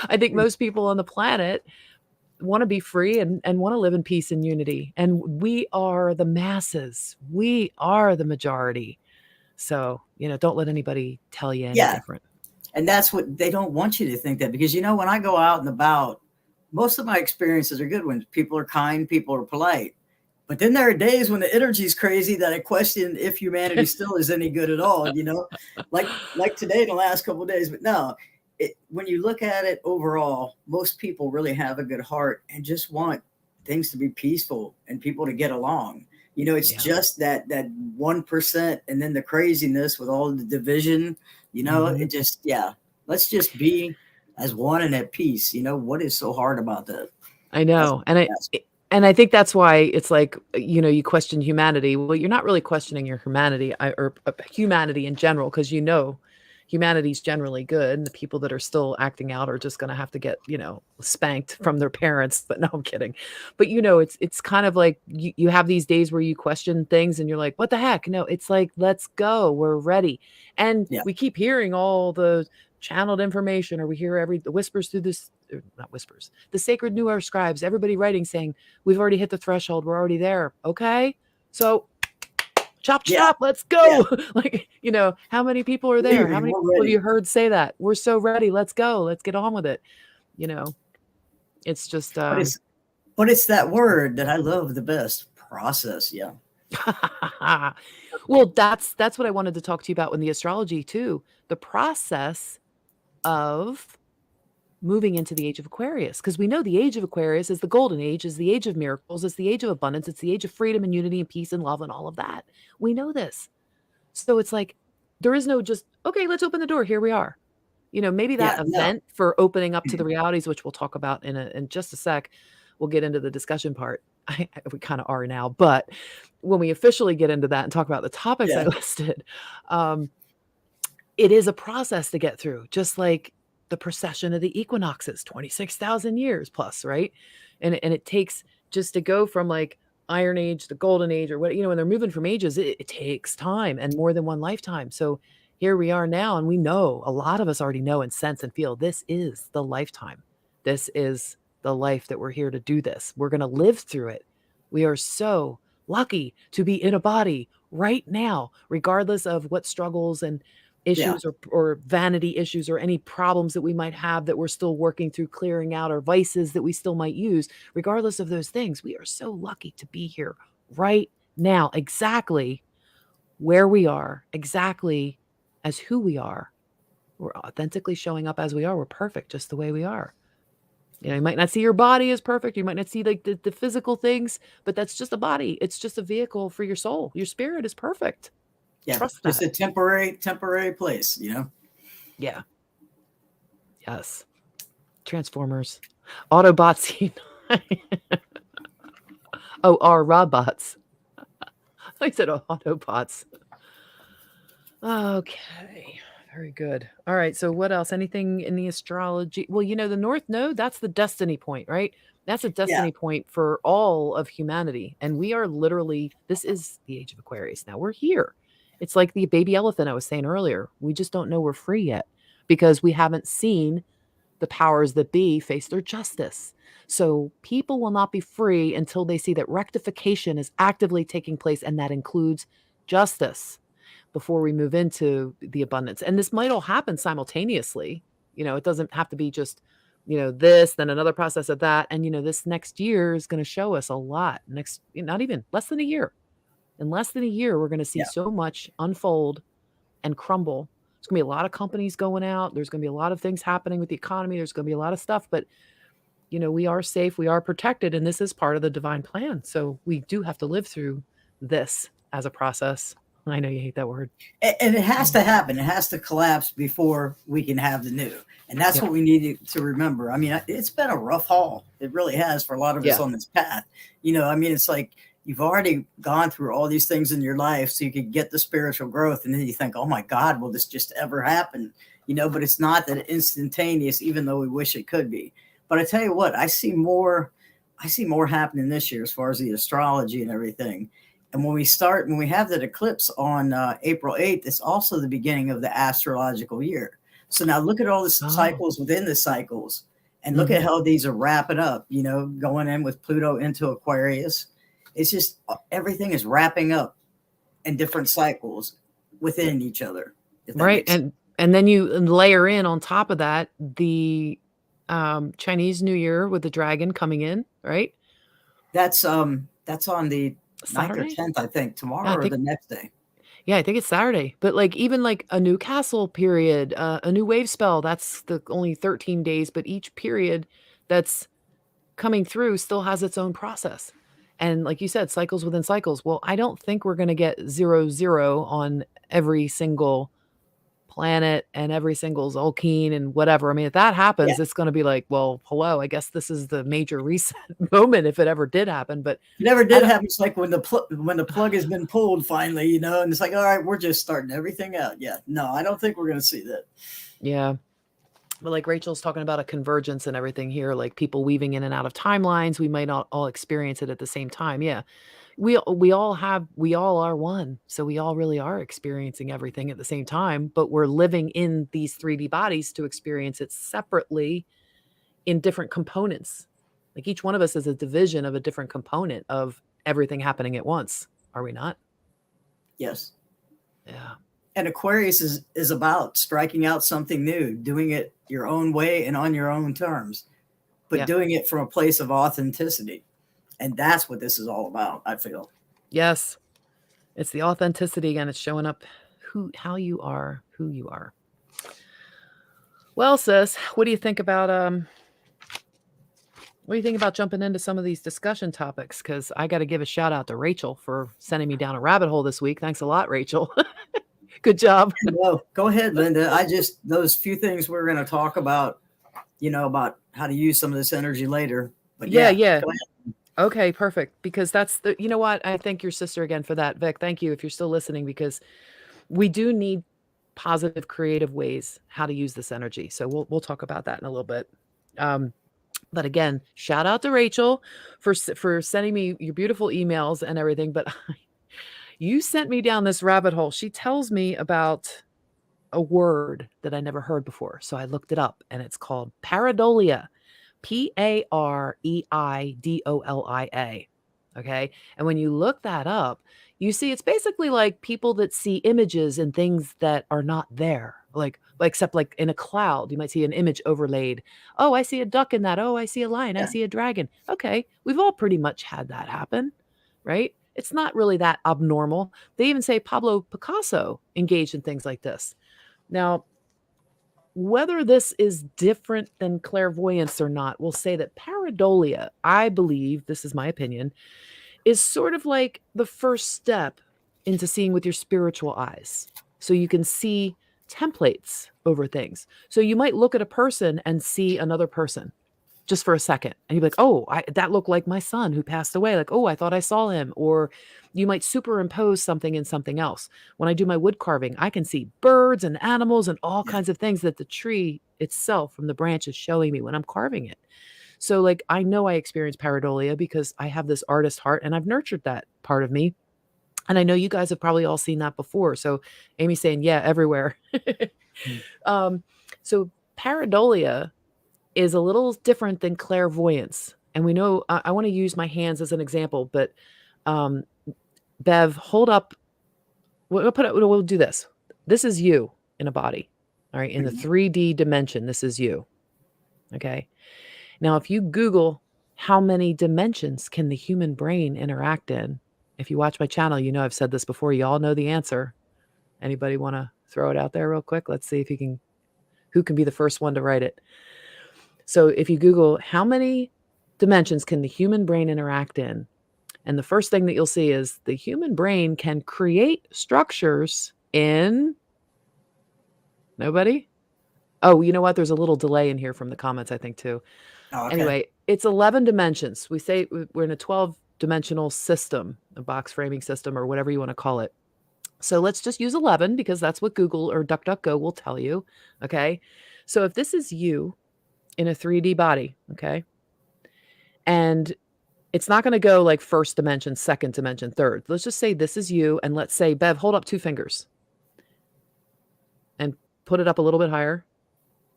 I think most people on the planet want to be free and want to live in peace and unity. And we are the masses. We are the majority. So, don't let anybody tell you any different. And that's what they don't want you to think that, because, when I go out and about, most of my experiences are good ones. People are kind, people are polite. But then there are days when the energy is crazy that I question if humanity still is any good at all, like today, the last couple of days. But no, when you look at it overall, most people really have a good heart and just want things to be peaceful and people to get along. It's just that 1% and then the craziness with all the division, it just, let's just be as one and at peace. What is so hard about that? I know. And I think that's why it's like, you question humanity. Well, you're not really questioning your humanity or humanity in general, because humanity's generally good. And the people that are still acting out are just going to have to get, spanked from their parents. But no, I'm kidding. But, it's kind of like you have these days where you question things and you're like, what the heck? No, it's like, let's go. We're ready. And we keep hearing all the channeled information, or we hear the whispers through this, not whispers, the sacred New Earth scribes, everybody writing saying, we've already hit the threshold. We're already there. Okay. So chop, let's go. Like, how many people are there? How many people have you heard say that? We're so ready. Let's go. Let's get on with it. It's just, but it's that word that I love the best, process. Yeah. Well, that's what I wanted to talk to you about in the astrology too. The process of moving into the age of Aquarius, because we know the age of Aquarius is the golden age, is the age of miracles, it's the age of abundance, it's the age of freedom and unity and peace and love and all of that. We know this. So it's like, there is no just, okay, let's open the door. Here we are. Maybe that event for opening up to the realities, which we'll talk about in just a sec. We'll get into the discussion part. We kind of are now, but when we officially get into that and talk about the topics I listed, it is a process to get through, just like the precession of the equinoxes, 26,000 years plus, right? And it takes, just to go from like Iron Age, the Golden Age, or what, when they're moving from ages, it takes time and more than one lifetime. So here we are now, and we know, a lot of us already know and sense and feel, this is the lifetime. This is the life that we're here to do this. We're going to live through it. We are so lucky to be in a body right now, regardless of what struggles and issues or vanity issues or any problems that we might have that we're still working through clearing out, or vices that we still might use. Regardless of those things, we are so lucky to be here right now, exactly where we are, exactly as who we are. We're authentically showing up as we are. We're perfect just the way we are. You might not see your body as perfect. You might not see like the physical things, but that's just a body. It's just a vehicle for your soul. Your spirit is perfect. Yeah, trust just that. a temporary place, Yeah. Yes. Transformers, Autobots. Oh, our robots. I said Autobots. Okay. Very good. All right. So what else? Anything in the astrology? Well, the North Node, that's the destiny point, right? That's a destiny point for all of humanity. And we are literally, this is the age of Aquarius. Now we're here. It's like the baby elephant I was saying earlier. We just don't know we're free yet because we haven't seen the powers that be face their justice. So people will not be free until they see that rectification is actively taking place, and that includes justice, before we move into the abundance. And this might all happen simultaneously. It doesn't have to be just, this, then another process of that. And, this next year is going to show us a lot. Not even less than a year. In less than a year, we're going to see so much unfold and crumble There's going to be a lot of companies going out. There's going to be a lot of things happening with the economy. There's going to be a lot of stuff, but we are safe, we are protected, and this is part of the divine plan. So we do have to live through this as a process. I know you hate that word. And it has to happen. It has to collapse before we can have the new. And that's what we need to remember. I mean, it's been a rough haul. It really has for a lot of us on this path. I mean, it's like you've already gone through all these things in your life so you could get the spiritual growth. And then you think, oh my God, will this just ever happen? But it's not that instantaneous, even though we wish it could be. But I tell you what, I see more happening this year as far as the astrology and everything. And when we have that eclipse on April 8th, it's also the beginning of the astrological year. So now look at all the cycles within the cycles, and look at how these are wrapping up, going in with Pluto into Aquarius. It's just everything is wrapping up in different cycles within each other. Right. And then you layer in on top of that the Chinese New Year with the dragon coming in, right? That's on the Saturday? 9th or 10th, I think, tomorrow or the next day. Yeah, I think it's Saturday. But even like a new castle period, a new wave spell, that's the only 13 days, but each period that's coming through still has its own process. And like you said, cycles within cycles. Well, I don't think we're going to get 0-0 on every single planet and every single Zolkeen and whatever. I mean, if that happens, it's going to be like, well, hello, I guess this is the major reset moment if it ever did happen. But it never did happen. It's like when the plug has been pulled finally, and it's like, all right, we're just starting everything out. Yeah, no, I don't think we're going to see that. Yeah. But like Rachel's talking about a convergence and everything here, like people weaving in and out of timelines. We might not all experience it at the same time. Yeah. We all are one. So we all really are experiencing everything at the same time, but we're living in these 3D bodies to experience it separately in different components. Like each one of us is a division of a different component of everything happening at once. Are we not? Yes. Yeah. And Aquarius is about striking out something new, doing it your own way and on your own terms, but doing it from a place of authenticity. And that's what this is all about, I feel. Yes. It's the authenticity again. It's showing up how you are, who you are. Well, sis, what do you think about jumping into some of these discussion topics? Because I got to give a shout out to Rachel for sending me down a rabbit hole this week. Thanks a lot, Rachel. Good job. No, go ahead, Linda. those few things we're going to talk about, about how to use some of this energy later. But yeah. Okay, perfect. Because that's you know what? I thank your sister again for that, Vic. Thank you if you're still listening, because we do need positive, creative ways how to use this energy. So we'll talk about that in a little bit. But again, shout out to Rachel for sending me your beautiful emails and everything. But you sent me down this rabbit hole. She tells me about a word that I never heard before. So I looked it up, and it's called pareidolia. Pareidolia. Okay. And when you look that up, you see it's basically like people that see images and things that are not there. Except like in a cloud, you might see an image overlaid. Oh, I see a duck in that. Oh, I see a lion. I see a dragon. Okay. We've all pretty much had that happen, right? It's not really that abnormal. They even say Pablo Picasso engaged in things like this. Now, whether this is different than clairvoyance or not, we'll say that pareidolia, I believe, this is my opinion, is sort of like the first step into seeing with your spiritual eyes. So you can see templates over things. So you might look at a person and see another person just for a second. And you'd be like, oh, that looked like my son who passed away. Like, oh, I thought I saw him. Or you might superimpose something in something else. When I do my wood carving, I can see birds and animals and all kinds of things that the tree itself from the branch is showing me when I'm carving it. So I know I experience pareidolia because I have this artist heart and I've nurtured that part of me. And I know you guys have probably all seen that before. So Amy's saying, yeah, everywhere. So pareidolia is a little different than clairvoyance. And we know, I want to use my hands as an example, but Bev, hold up. We'll do this. This is you in a body. All right. In the 3D dimension, this is you. Okay. Now, if you Google how many dimensions can the human brain interact in, if you watch my channel, I've said this before. You all know the answer. Anybody want to throw it out there real quick. Let's see if who can be the first one to write it. So if you Google how many dimensions can the human brain interact in, and the first thing that you'll see is the human brain can create structures in, nobody? Oh, you know what? There's a little delay in here from the comments, I think, too. Oh, okay. Anyway, it's 11 dimensions. We say we're in a 12-dimensional system, a box framing system, or whatever you want to call it. So let's just use 11 because that's what Google or DuckDuckGo will tell you. Okay. So if this is you in a 3D body, okay, and it's not going to go like first dimension, second dimension, third. Let's just say this is you. And let's say, Bev, hold up 2 fingers and put it up a little bit higher.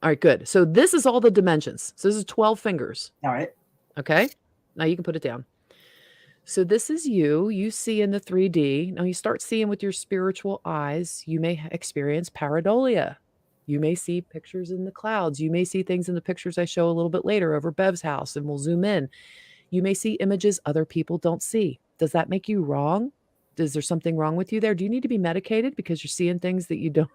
All right, good. So this is all the dimensions. So this is 12 fingers. All right. Okay. Now you can put it down. So this is you see in the 3D. Now you start seeing with your spiritual eyes. You may experience pareidolia. You may see pictures in the clouds. You may see things in the pictures I show a little bit later over Bev's house, and we'll zoom in. You may see images other people don't see. Does that make you wrong? Is there something wrong with you there? Do you need to be medicated because you're seeing things that you don't?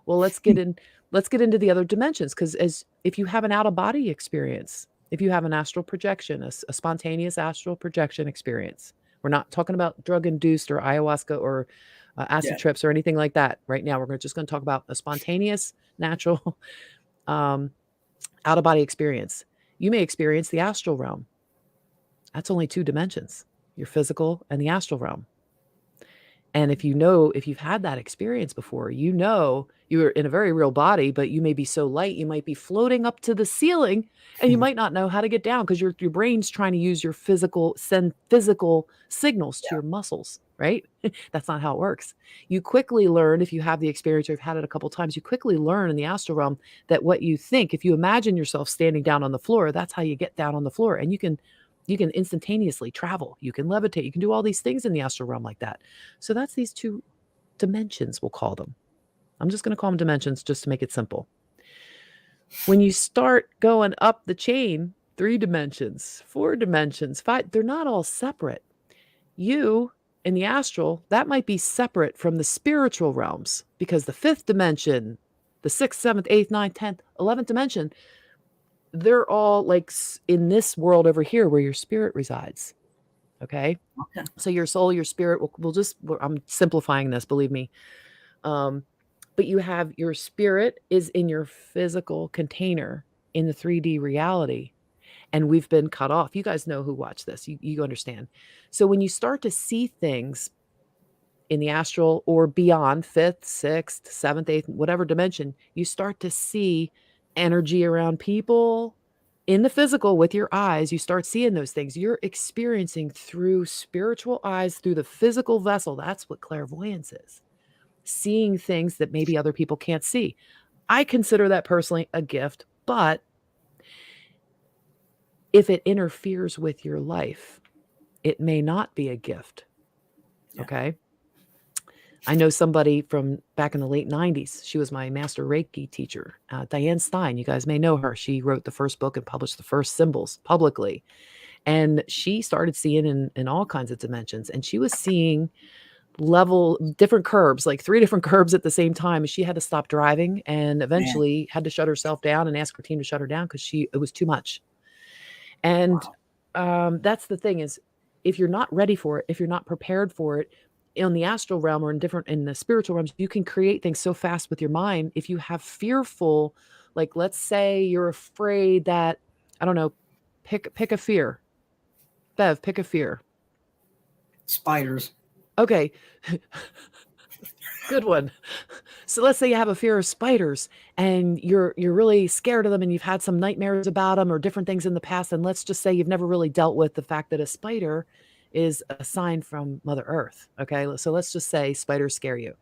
Well, let's get into the other dimensions, because if you have an out-of-body experience, if you have an astral projection, a spontaneous astral projection experience, we're not talking about drug-induced or ayahuasca or acid trips or anything like that right now. We're just going to talk about a spontaneous, natural out-of-body experience. You may experience the astral realm. That's only 2 dimensions, your physical and the astral realm. And if you've had that experience before, you're in a very real body, but you may be so light, you might be floating up to the ceiling and you might not know how to get down because your brain's trying to use send physical signals to your muscles, right? That's not how it works. You quickly learn, if you have the experience or you've had it a couple of times, you quickly learn in the astral realm that what you think, if you imagine yourself standing down on the floor, that's how you get down on the floor. And you can instantaneously travel. You can levitate. You can do all these things in the astral realm like that. So that's these 2 dimensions, we'll call them. I'm just going to call them dimensions just to make it simple. When you start going up the chain, 3 dimensions, 4 dimensions, 5, they're not all separate. You in the astral, that might be separate from the spiritual realms, because the 5th dimension, the 6th, 7th, 8th, 9th, 10th, 11th dimension, they're all like in this world over here where your spirit resides. Okay. So your soul, your spirit, I'm simplifying this, believe me. But you have your spirit is in your physical container in the 3D reality. And we've been cut off. You guys know who watched this. You understand. So when you start to see things in the astral or beyond 5th, 6th, 7th, 8th, whatever dimension, you start to see energy around people in the physical with your eyes. You start seeing those things. You're experiencing through spiritual eyes, through the physical vessel. That's what clairvoyance is. Seeing things that maybe other people can't see. I consider that personally a gift, but if it interferes with your life, it may not be a gift. Okay. I know somebody from back in the late 90s. She was my master Reiki teacher, Diane Stein. You guys may know her. She wrote the first book and published the first symbols publicly. And she started seeing in all kinds of dimensions. And she was seeing different curbs, like 3 different curbs at the same time. She had to stop driving and eventually had to shut herself down and ask her team to shut her down because it was too much. And that's the thing is, if you're not ready for it, if you're not prepared for it, in the astral realm or in the spiritual realms, you can create things so fast with your mind. If you have fearful, like let's say you're afraid that, I don't know, pick a fear. Bev, pick a fear. Spiders. Okay. Good one. So let's say you have a fear of spiders and you're really scared of them and you've had some nightmares about them or different things in the past. And let's just say you've never really dealt with the fact that a spider is a sign from Mother Earth. Okay. So let's just say spiders scare you.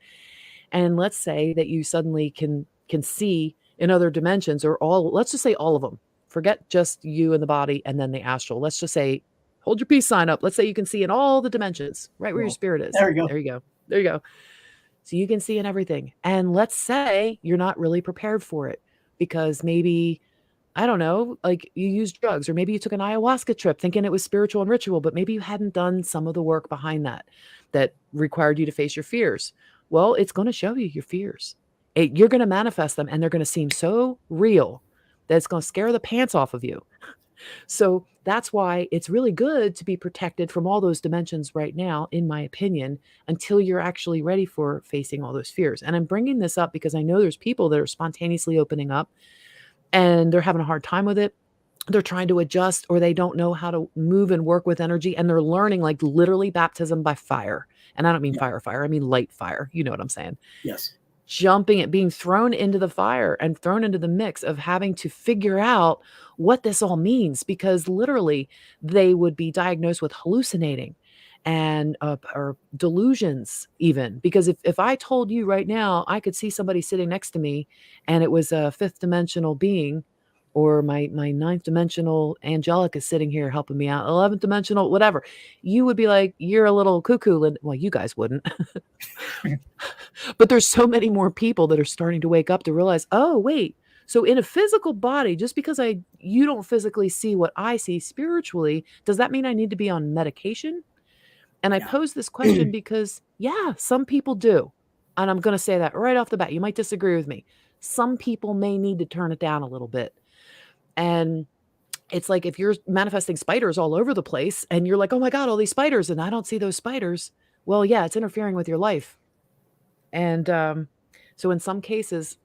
And let's say that you suddenly can see in other dimensions let's just say all of them. Forget just you and the body and then the astral. Let's just say, hold your peace sign up. Let's say you can see in all the dimensions, right where your spirit is. There you go. There you go. There you go. So you can see in everything. And let's say you're not really prepared for it because maybe, I don't know, like you used drugs or maybe you took an ayahuasca trip thinking it was spiritual and ritual, but maybe you hadn't done some of the work behind that required you to face your fears. Well, it's going to show you your fears. You're going to manifest them, and they're going to seem so real that it's going to scare the pants off of you. So that's why it's really good to be protected from all those dimensions right now, in my opinion, until you're actually ready for facing all those fears. And I'm bringing this up because I know there's people that are spontaneously opening up and they're having a hard time with it. They're trying to adjust, or they don't know how to move and work with energy. And they're learning, like, literally baptism by fire. And I don't mean Yeah. fire, I mean light fire. You know what I'm saying? Yes. Jumping at being thrown into the fire and thrown into the mix of having to figure out what this all means, because literally they would be diagnosed with hallucinating and or delusions even. Because if I told you right now I could see somebody sitting next to me and it was a fifth dimensional being, or my ninth dimensional angelic is sitting here helping me out, 11th dimensional, whatever, you would be like, you're a little cuckoo. Well, you guys wouldn't. But there's so many more people that are starting to wake up to realize, oh, wait, so in a physical body, just because you don't physically see what I see spiritually, does that mean I need to be on medication? And I Yeah. pose this question because, yeah, some people do. And I'm going to say that right off the bat. You might disagree with me. Some people may need to turn it down a little bit. And it's like, if you're manifesting spiders all over the place and you're like, oh my God, all these spiders, and I don't see those spiders. Well, yeah, it's interfering with your life. And so in some cases,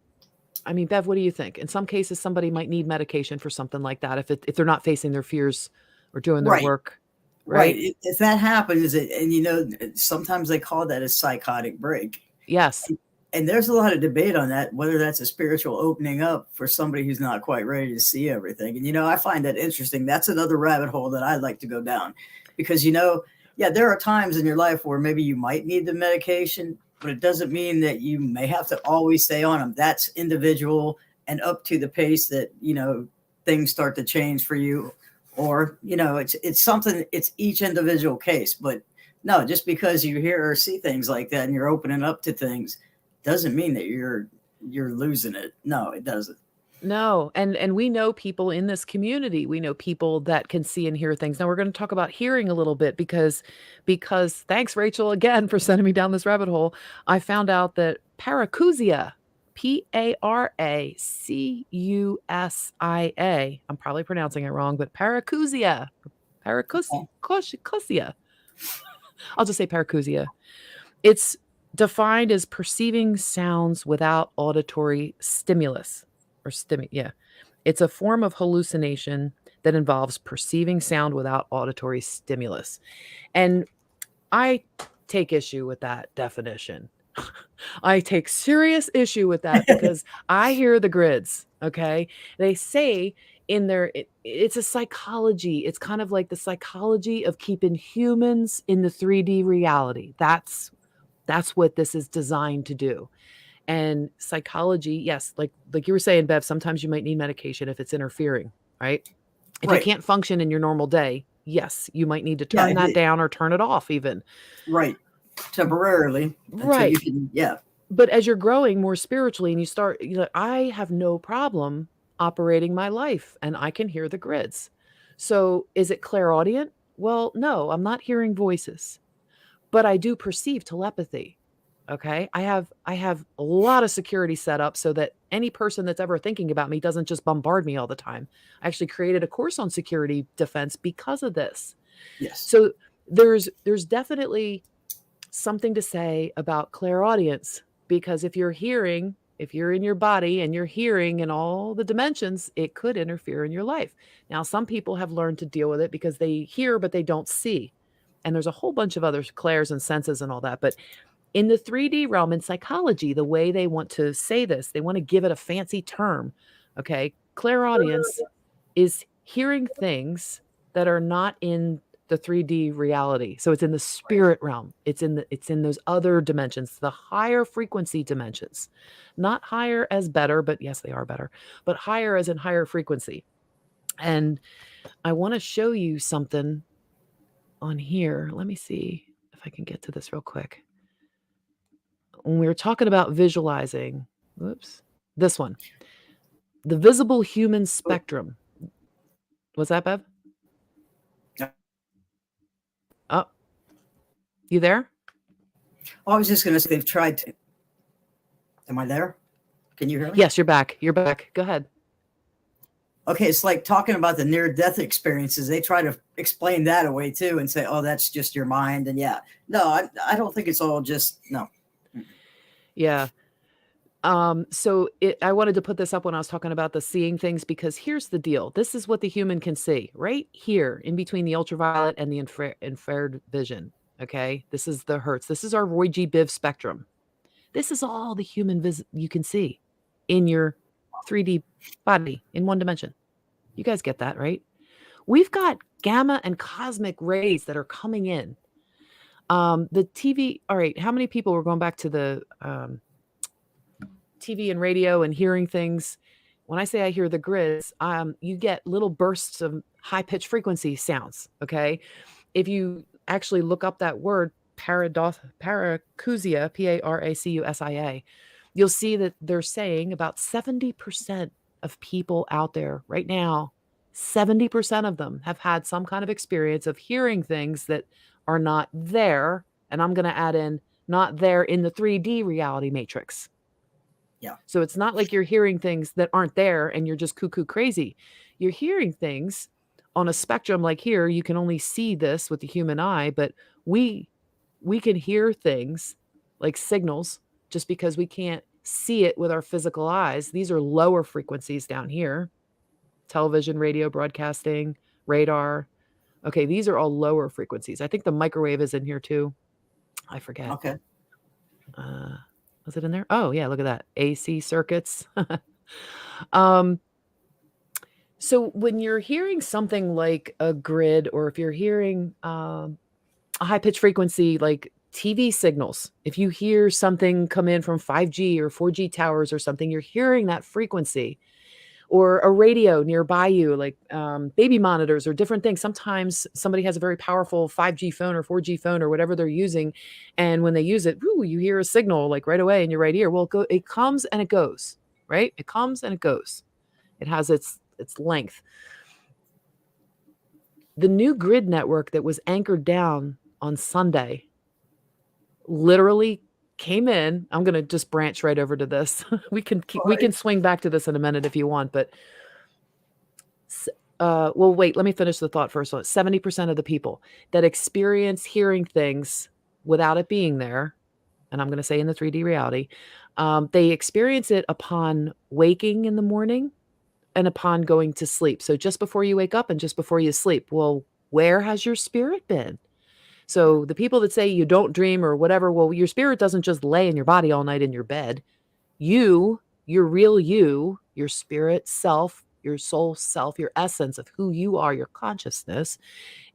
I mean, Bev, what do you think? In some cases, somebody might need medication for something like that if they're not facing their fears or doing their Right. work, Right. right? If that happens, and sometimes they call that a psychotic break. Yes. And there's a lot of debate on that, whether that's a spiritual opening up for somebody who's not quite ready to see everything. And, I find that interesting. That's another rabbit hole that I'd like to go down because, yeah, there are times in your life where maybe you might need the medication, but it doesn't mean that you may have to always stay on them. That's individual and up to the pace that, things start to change for you. Or, it's something, it's each individual case. But no, just because you hear or see things like that and you're opening up to things doesn't mean that you're losing it. No, it doesn't. No. And we know people in this community. We know people that can see and hear things. Now we're going to talk about hearing a little bit because thanks, Rachel, again, for sending me down this rabbit hole. I found out that paracousia, Paracusia. I'm probably pronouncing it wrong, but paracousia, paracousia. I'll just say paracousia. It's defined as perceiving sounds without auditory stimulus or yeah. It's a form of hallucination that involves perceiving sound without auditory stimulus. And I take issue with that definition. I take serious issue with that because I hear the grids, okay? They say in their it's a psychology. It's kind of like the psychology of keeping humans in the 3D reality. That's what this is designed to do. And psychology, yes, like you were saying, Bev, sometimes you might need medication if it's interfering, right? If you Right. can't function in your normal day, yes, you might need to Yeah, turn that down or turn it off even. right. Temporarily until you Right. can, yeah. But as you're growing more spiritually and you start, I have no problem operating my life and I can hear the grids. So is it clairaudient? Well, no, I'm not hearing voices, but I do perceive telepathy. Okay. I have a lot of security set up so that any person that's ever thinking about me doesn't just bombard me all the time. I actually created a course on security defense because of this. Yes. So there's definitely something to say about clairaudience, because if you're in your body and you're hearing in all the dimensions, it could interfere in your life. Now, some people have learned to deal with it because they hear, but they don't see. And there's a whole bunch of other clairs and senses and all that. But in the 3D realm, in psychology, the way they want to say this, they want to give it a fancy term. Okay. Clairaudience is hearing things that are not in the 3D reality. So it's in the spirit realm. It's in those other dimensions, the higher frequency dimensions. Not higher as better, but yes, they are better, but higher as in higher frequency. And I want to show you something on here. Let me see if I can get to this real quick. When we were talking about visualizing, this one, the visible human spectrum. Was that, Bev? Oh, you there? I was just going to say they've tried to. Am I there? Can you hear me? Yes, you're back. You're back. Go ahead. Okay, it's like talking about the near-death experiences. They try to explain that away too and say, "Oh, that's just your mind." And yeah, no, I don't think it's all just no. Yeah. So I wanted to put this up when I was talking about the seeing things, because here's the deal. This is what the human can see right here in between the ultraviolet and the infrared vision. Okay. This is the hertz. This is our Roy G. Biv spectrum. This is all the human you can see in your 3D body in one dimension. You guys get that, right? We've got gamma and cosmic rays that are coming in. The TV, all right, how many people were going back to the TV and radio and hearing things? When I say I hear the grids, you get little bursts of high-pitched frequency sounds, okay? If you actually look up that word, paracusia, Paracusia, you'll see that they're saying about 70% of people out there right now, 70% of them have had some kind of experience of hearing things that are not there. And I'm going to add in not there in the 3D reality matrix. Yeah. So it's not like you're hearing things that aren't there and you're just cuckoo crazy. You're hearing things on a spectrum like here. You can only see this with the human eye, but we can hear things like signals just because we can't see it with our physical eyes. These are lower frequencies down here. Television, radio, broadcasting, radar. Okay, these are all lower frequencies. I think the microwave is in here too. I forget. Okay. Was it in there? Oh, yeah, look at that. AC circuits. So when you're hearing something like a grid, or if you're hearing a high-pitched frequency like TV signals, if you hear something come in from 5G or 4G towers or something, you're hearing that frequency. Or a radio nearby you, like baby monitors or different things. Sometimes somebody has a very powerful 5G phone or 4G phone or whatever they're using. And when they use it, whoo, you hear a signal like right away in your right ear. Well, it comes and it goes, right? It comes and it goes. It has its length. The new grid network that was anchored down on Sunday literally came in. I'm going to just branch right over to this. We can swing back to this in a minute if you want, but well, wait, let me finish the thought first. 70% of the people that experience hearing things without it being there, and I'm going to say in the 3D reality, they experience it upon waking in the morning and upon going to sleep. So just before you wake up and just before you sleep. Well, where has your spirit been? So the people that say you don't dream or whatever, well, your spirit doesn't just lay in your body all night in your bed. Your real you, your spirit self, your soul self, your essence of who you are, your consciousness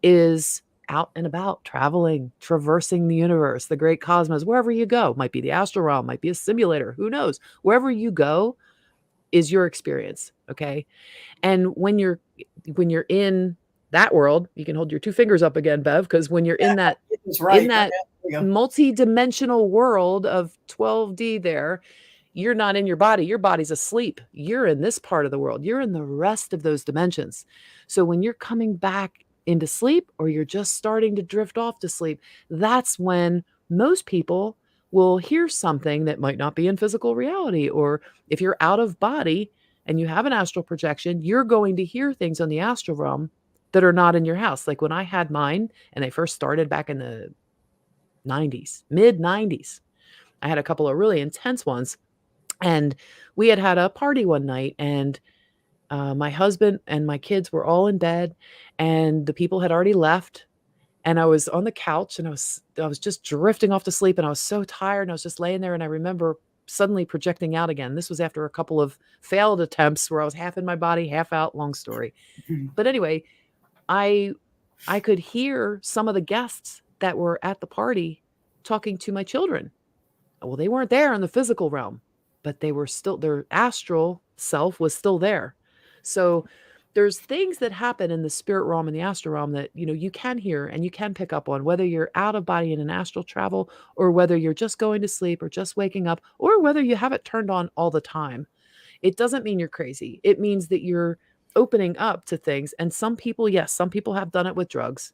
is out and about, traveling, traversing the universe, the great cosmos, wherever you go. Might be the astral realm, might be a simulator, who knows? Wherever you go is your experience, okay? And when you're in that world, you can hold your two fingers up again, Bev, because when you're in that multi-dimensional world of 12D there, you're not in your body. Your body's asleep. You're in this part of the world. You're in the rest of those dimensions. So when you're coming back into sleep, or you're just starting to drift off to sleep, that's when most people will hear something that might not be in physical reality. Or if you're out of body and you have an astral projection, you're going to hear things on the astral realm that are not in your house. Like when I had mine and I first started back in the 90s, mid 90s, I had a couple of really intense ones. And we had a party one night, and my husband and my kids were all in bed, and the people had already left. And I was on the couch, and I was just drifting off to sleep, and I was so tired, and I was just laying there, and I remember suddenly projecting out again. This was after a couple of failed attempts where I was half in my body, half out, long story. But anyway, I could hear some of the guests that were at the party talking to my children. Well, they weren't there in the physical realm, but they were still, their astral self was still there. So there's things that happen in the spirit realm and the astral realm that, you can hear and you can pick up on, whether you're out of body in an astral travel, or whether you're just going to sleep or just waking up, or whether you have it turned on all the time. It doesn't mean you're crazy. It means that you're opening up to things. And some people, yes, some people have done it with drugs.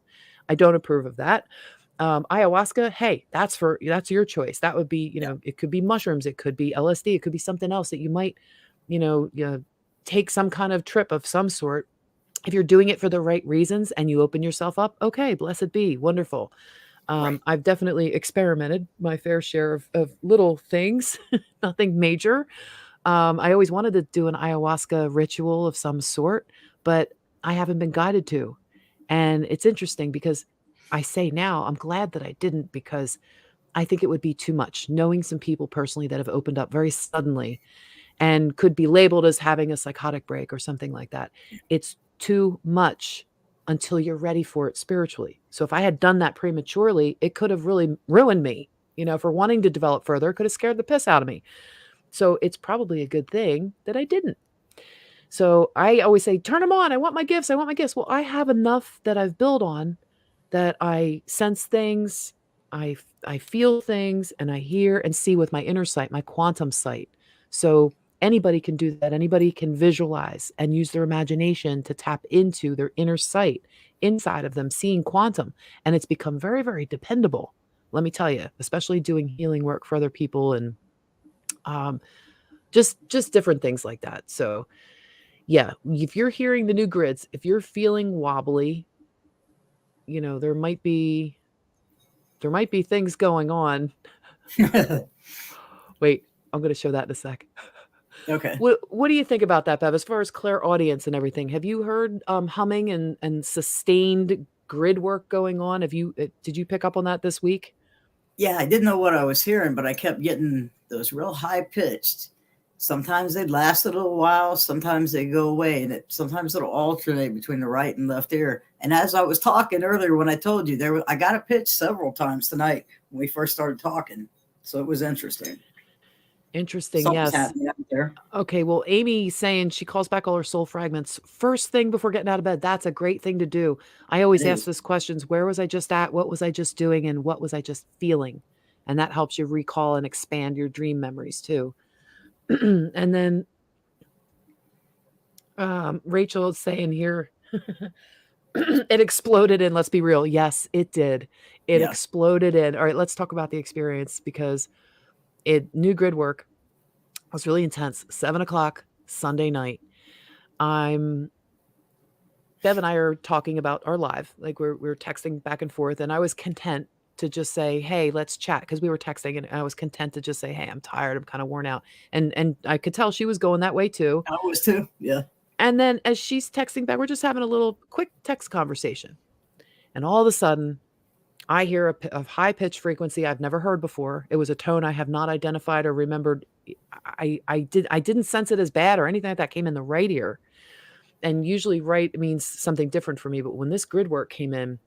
I don't approve of that. Ayahuasca, hey, that's your choice. That would be, Yeah. it could be mushrooms, it could be LSD, it could be something else that you might, take some kind of trip of some sort. If you're doing it for the right reasons and you open yourself up, okay, blessed be, wonderful. Right. I've definitely experimented my fair share of little things, nothing major. I always wanted to do an ayahuasca ritual of some sort, but I haven't been guided to. And it's interesting because I say now, I'm glad that I didn't, because I think it would be too much. Knowing some people personally that have opened up very suddenly and could be labeled as having a psychotic break or something like that. It's too much until you're ready for it spiritually. So if I had done that prematurely, it could have really ruined me, for wanting to develop further. It could have scared the piss out of me. So it's probably a good thing that I didn't. So I always say, turn them on. I want my gifts. I want my gifts. Well, I have enough that I've built on that I sense things, I feel things, and I hear and see with my inner sight, my quantum sight. So anybody can do that. Anybody can visualize and use their imagination to tap into their inner sight inside of them, seeing quantum. And it's become very, very dependable. Let me tell you, especially doing healing work for other people and um, just different things like that. So yeah, if you're hearing the new grids, if you're feeling wobbly, there might be things going on. Wait, I'm going to show that in a sec. Okay. What do you think about that, Bev? As far as clairaudience and everything, have you heard humming and sustained grid work going on? Did you pick up on that this week? Yeah, I didn't know what I was hearing, but I kept getting those real high pitched. Sometimes they'd last a little while, sometimes they go away, and sometimes it'll alternate between the right and left ear. And as I was talking earlier, when I told you I got it pitched several times tonight when we first started talking, so it was interesting. Interesting, Something's yes. happening out there. Okay, well, Amy saying she calls back all her soul fragments first thing before getting out of bed. That's a great thing to do. I always It ask is. this questions: where was I just at? What was I just doing? And what was I just feeling? And that helps you recall and expand your dream memories too. And then Rachel is saying here, it exploded in. Let's be real. Yes, it did. It Yeah. exploded in. All right, let's talk about the experience because new grid work was really intense. 7:00 Sunday night. Bev and I are talking about our live, like we're texting back and forth, and I was content to just say, "Hey, let's chat," because we were texting, and I was content to just say, "Hey, I'm tired. I'm kind of worn out," and I could tell she was going that way too. I was too. Yeah. And then as she's texting back, we're just having a little quick text conversation, and all of a sudden, I hear a high pitched frequency I've never heard before. It was a tone I have not identified or remembered. I didn't sense it as bad or anything like that. Came in the right ear. And usually right means something different for me. But when this grid work came in,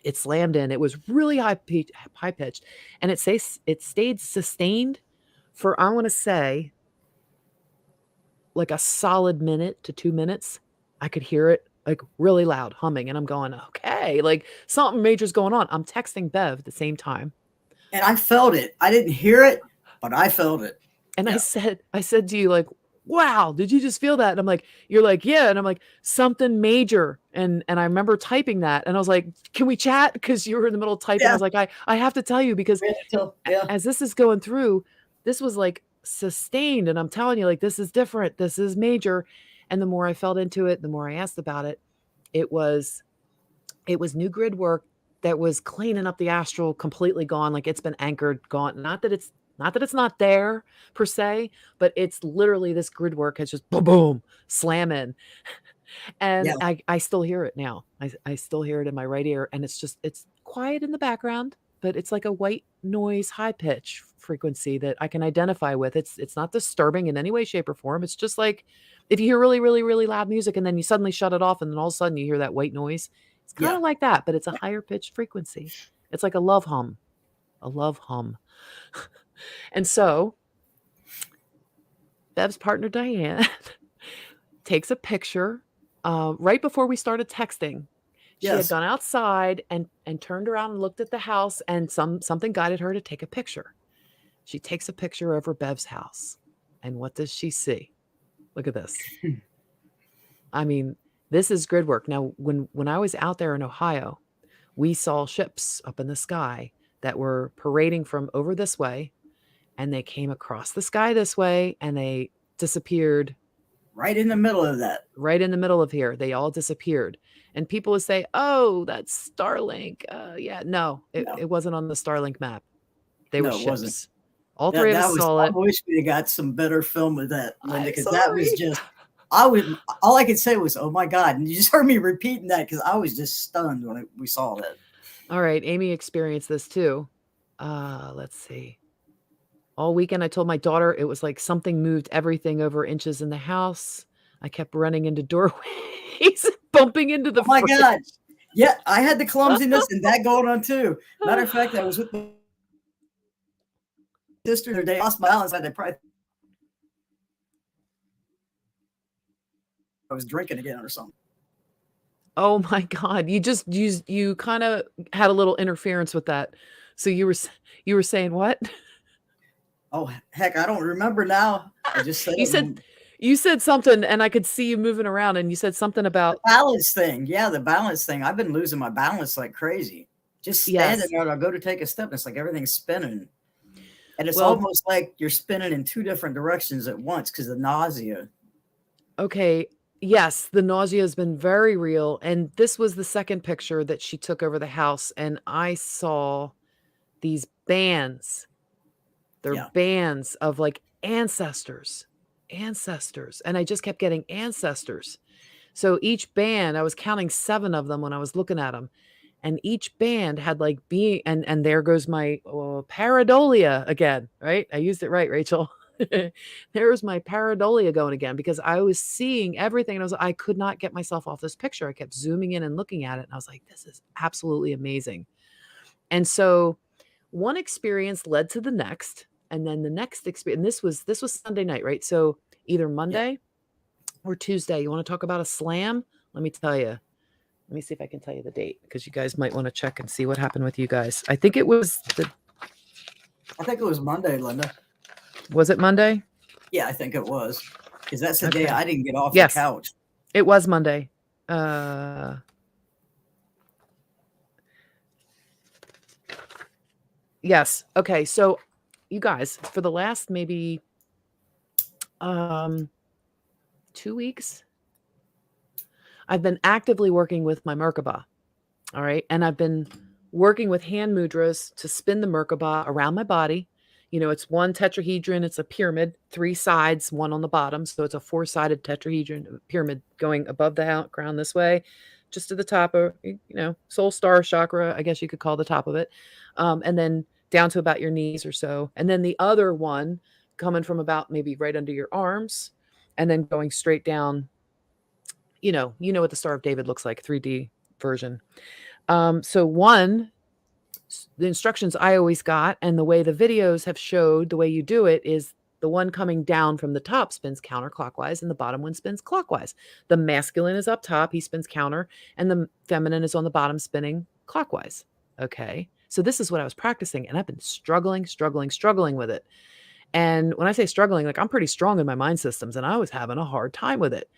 it slammed in. It was really high pitched, and it stayed sustained for, I want to say, like a solid minute to 2 minutes. I could hear it like really loud humming, and I'm going, okay, like something major's going on. I'm texting Bev at the same time, And I felt it. I didn't hear it, but I felt it. and Yeah. I said to you, like, wow, did you just feel that? And I'm like, you're like, yeah. And I'm like, something major. And I remember typing that, and I was like, can we chat? Because you were in the middle of typing. Yeah. I was like, I have to tell you, because Yeah. as this is going through, this was like sustained. And I'm telling you, like, this is different. This is major. And the more I felt into it, the more I asked about it, it was new grid work that was cleaning up the astral, completely gone. Like it's been anchored, gone. Not that it's not there per se, but it's literally this grid work has just boom, boom, slam in. And Yeah. I still hear it now. I still hear it in my right ear, and it's quiet in the background, but it's like a white noise, high pitch frequency that I can identify with. It's not disturbing in any way, shape, or form. It's just like if you hear really, really, really loud music and then you suddenly shut it off, and then all of a sudden you hear that white noise. It's kind Yeah. of like that, but it's a higher pitched frequency. It's like a love hum, a love hum. And so Bev's partner, Diane, takes a picture right before we started texting. She had Yes. gone outside and turned around and looked at the house, and something guided her to take a picture. She takes a picture over Bev's house. And what does she see? Look at this. I mean, this is grid work. Now, when I was out there in Ohio, we saw ships up in the sky that were parading from over this way, and they came across the sky this way, and they disappeared Right in the middle of that. right in the middle of here. They all disappeared. And people would say, "Oh, that's Starlink." Yeah, no, No, it wasn't on the Starlink map. They were no, it wasn't. ships. All three of That us was. saw I it. wish we had got some better film of that, Linda, I'm because that was sorry. just. I would. All I could say was, "Oh my god!" And you just heard me repeating that because I was just stunned when we saw that. All right, Amy experienced this too. Let's see. All weekend, I told my daughter it was like something moved everything over inches in the house. I kept running into doorways, bumping into the Oh my fridge. god! Yeah, I had the clumsiness and that going on too. Matter of fact, I was with my sister the day. I lost my balance. I probably. I was drinking again or something. Oh my god, you kinda had a little interference with that. So you were saying what? Oh heck, I don't remember now. I just said You it. said you said something, and I could see you moving around, and you said something The about balance thing. Yeah, the balance thing. I've been losing my balance like crazy. Just standing yes. there, and I'll go to take a step, and it's like everything's spinning. And it's Well, almost like you're spinning in two different directions at once because of nausea. okay, yes, the nausea has been very real, and this was the second picture that she took over the house, and I saw these bands. They're Yeah. bands of, like, ancestors, and I just kept getting ancestors. So each band, I was counting 7 of them when I was looking at them, and each band had, like, being and there goes my, pareidolia again, right? I used it right, Rachel. There's my pareidolia going again because I was seeing everything, and I could not get myself off this picture. I kept zooming in and looking at it, and I was like, "This is absolutely amazing." And so one experience led to the next, and then the next experience. And this was Sunday night, right? So either Yeah. Monday or Tuesday. You want to talk about a slam? Let me tell you. Let me see if I can tell you the date because you guys might want to check and see what happened with you guys. I think it was I think it was Monday, Linda. was it Monday? Yeah, I think it was. Because that's the day Okay. I didn't get off the Yes, couch. it was Monday. Yes. Okay. So you guys, for the last maybe 2 weeks, I've been actively working with my Merkaba. All right. And I've been working with hand mudras to spin the Merkaba around my body. You know, it's one tetrahedron, it's a pyramid, 3 sides, one on the bottom. So it's a 4-sided tetrahedron pyramid going above the ground this way, just to the top of, soul star chakra, I guess you could call the top of it. And then down to about your knees or so. And then the other one coming from about maybe right under your arms and then going straight down. You know what the Star of David looks like, 3D version. So the instructions I always got and the way the videos have showed the way you do it is the one coming down from the top spins counterclockwise and the bottom one spins clockwise. The masculine is up top, he spins counter, and the feminine is on the bottom spinning clockwise. Okay. So this is what I was practicing, and I've been struggling with it. And when I say struggling, like I'm pretty strong in my mind systems, and I was having a hard time with it.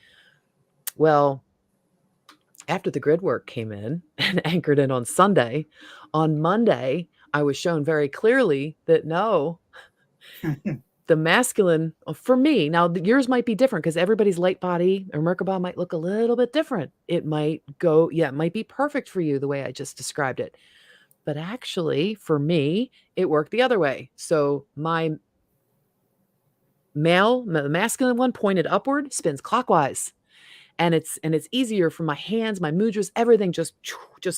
Well, after the grid work came in and anchored in on Monday, I was shown very clearly that no, the masculine for me, now yours might be different because everybody's light body or Merkaba might look a little bit different. It might it might be perfect for you the way I just described it. But actually, for me, it worked the other way. So my the masculine one pointed upward, spins clockwise. And it's easier for my hands, my mudras, everything just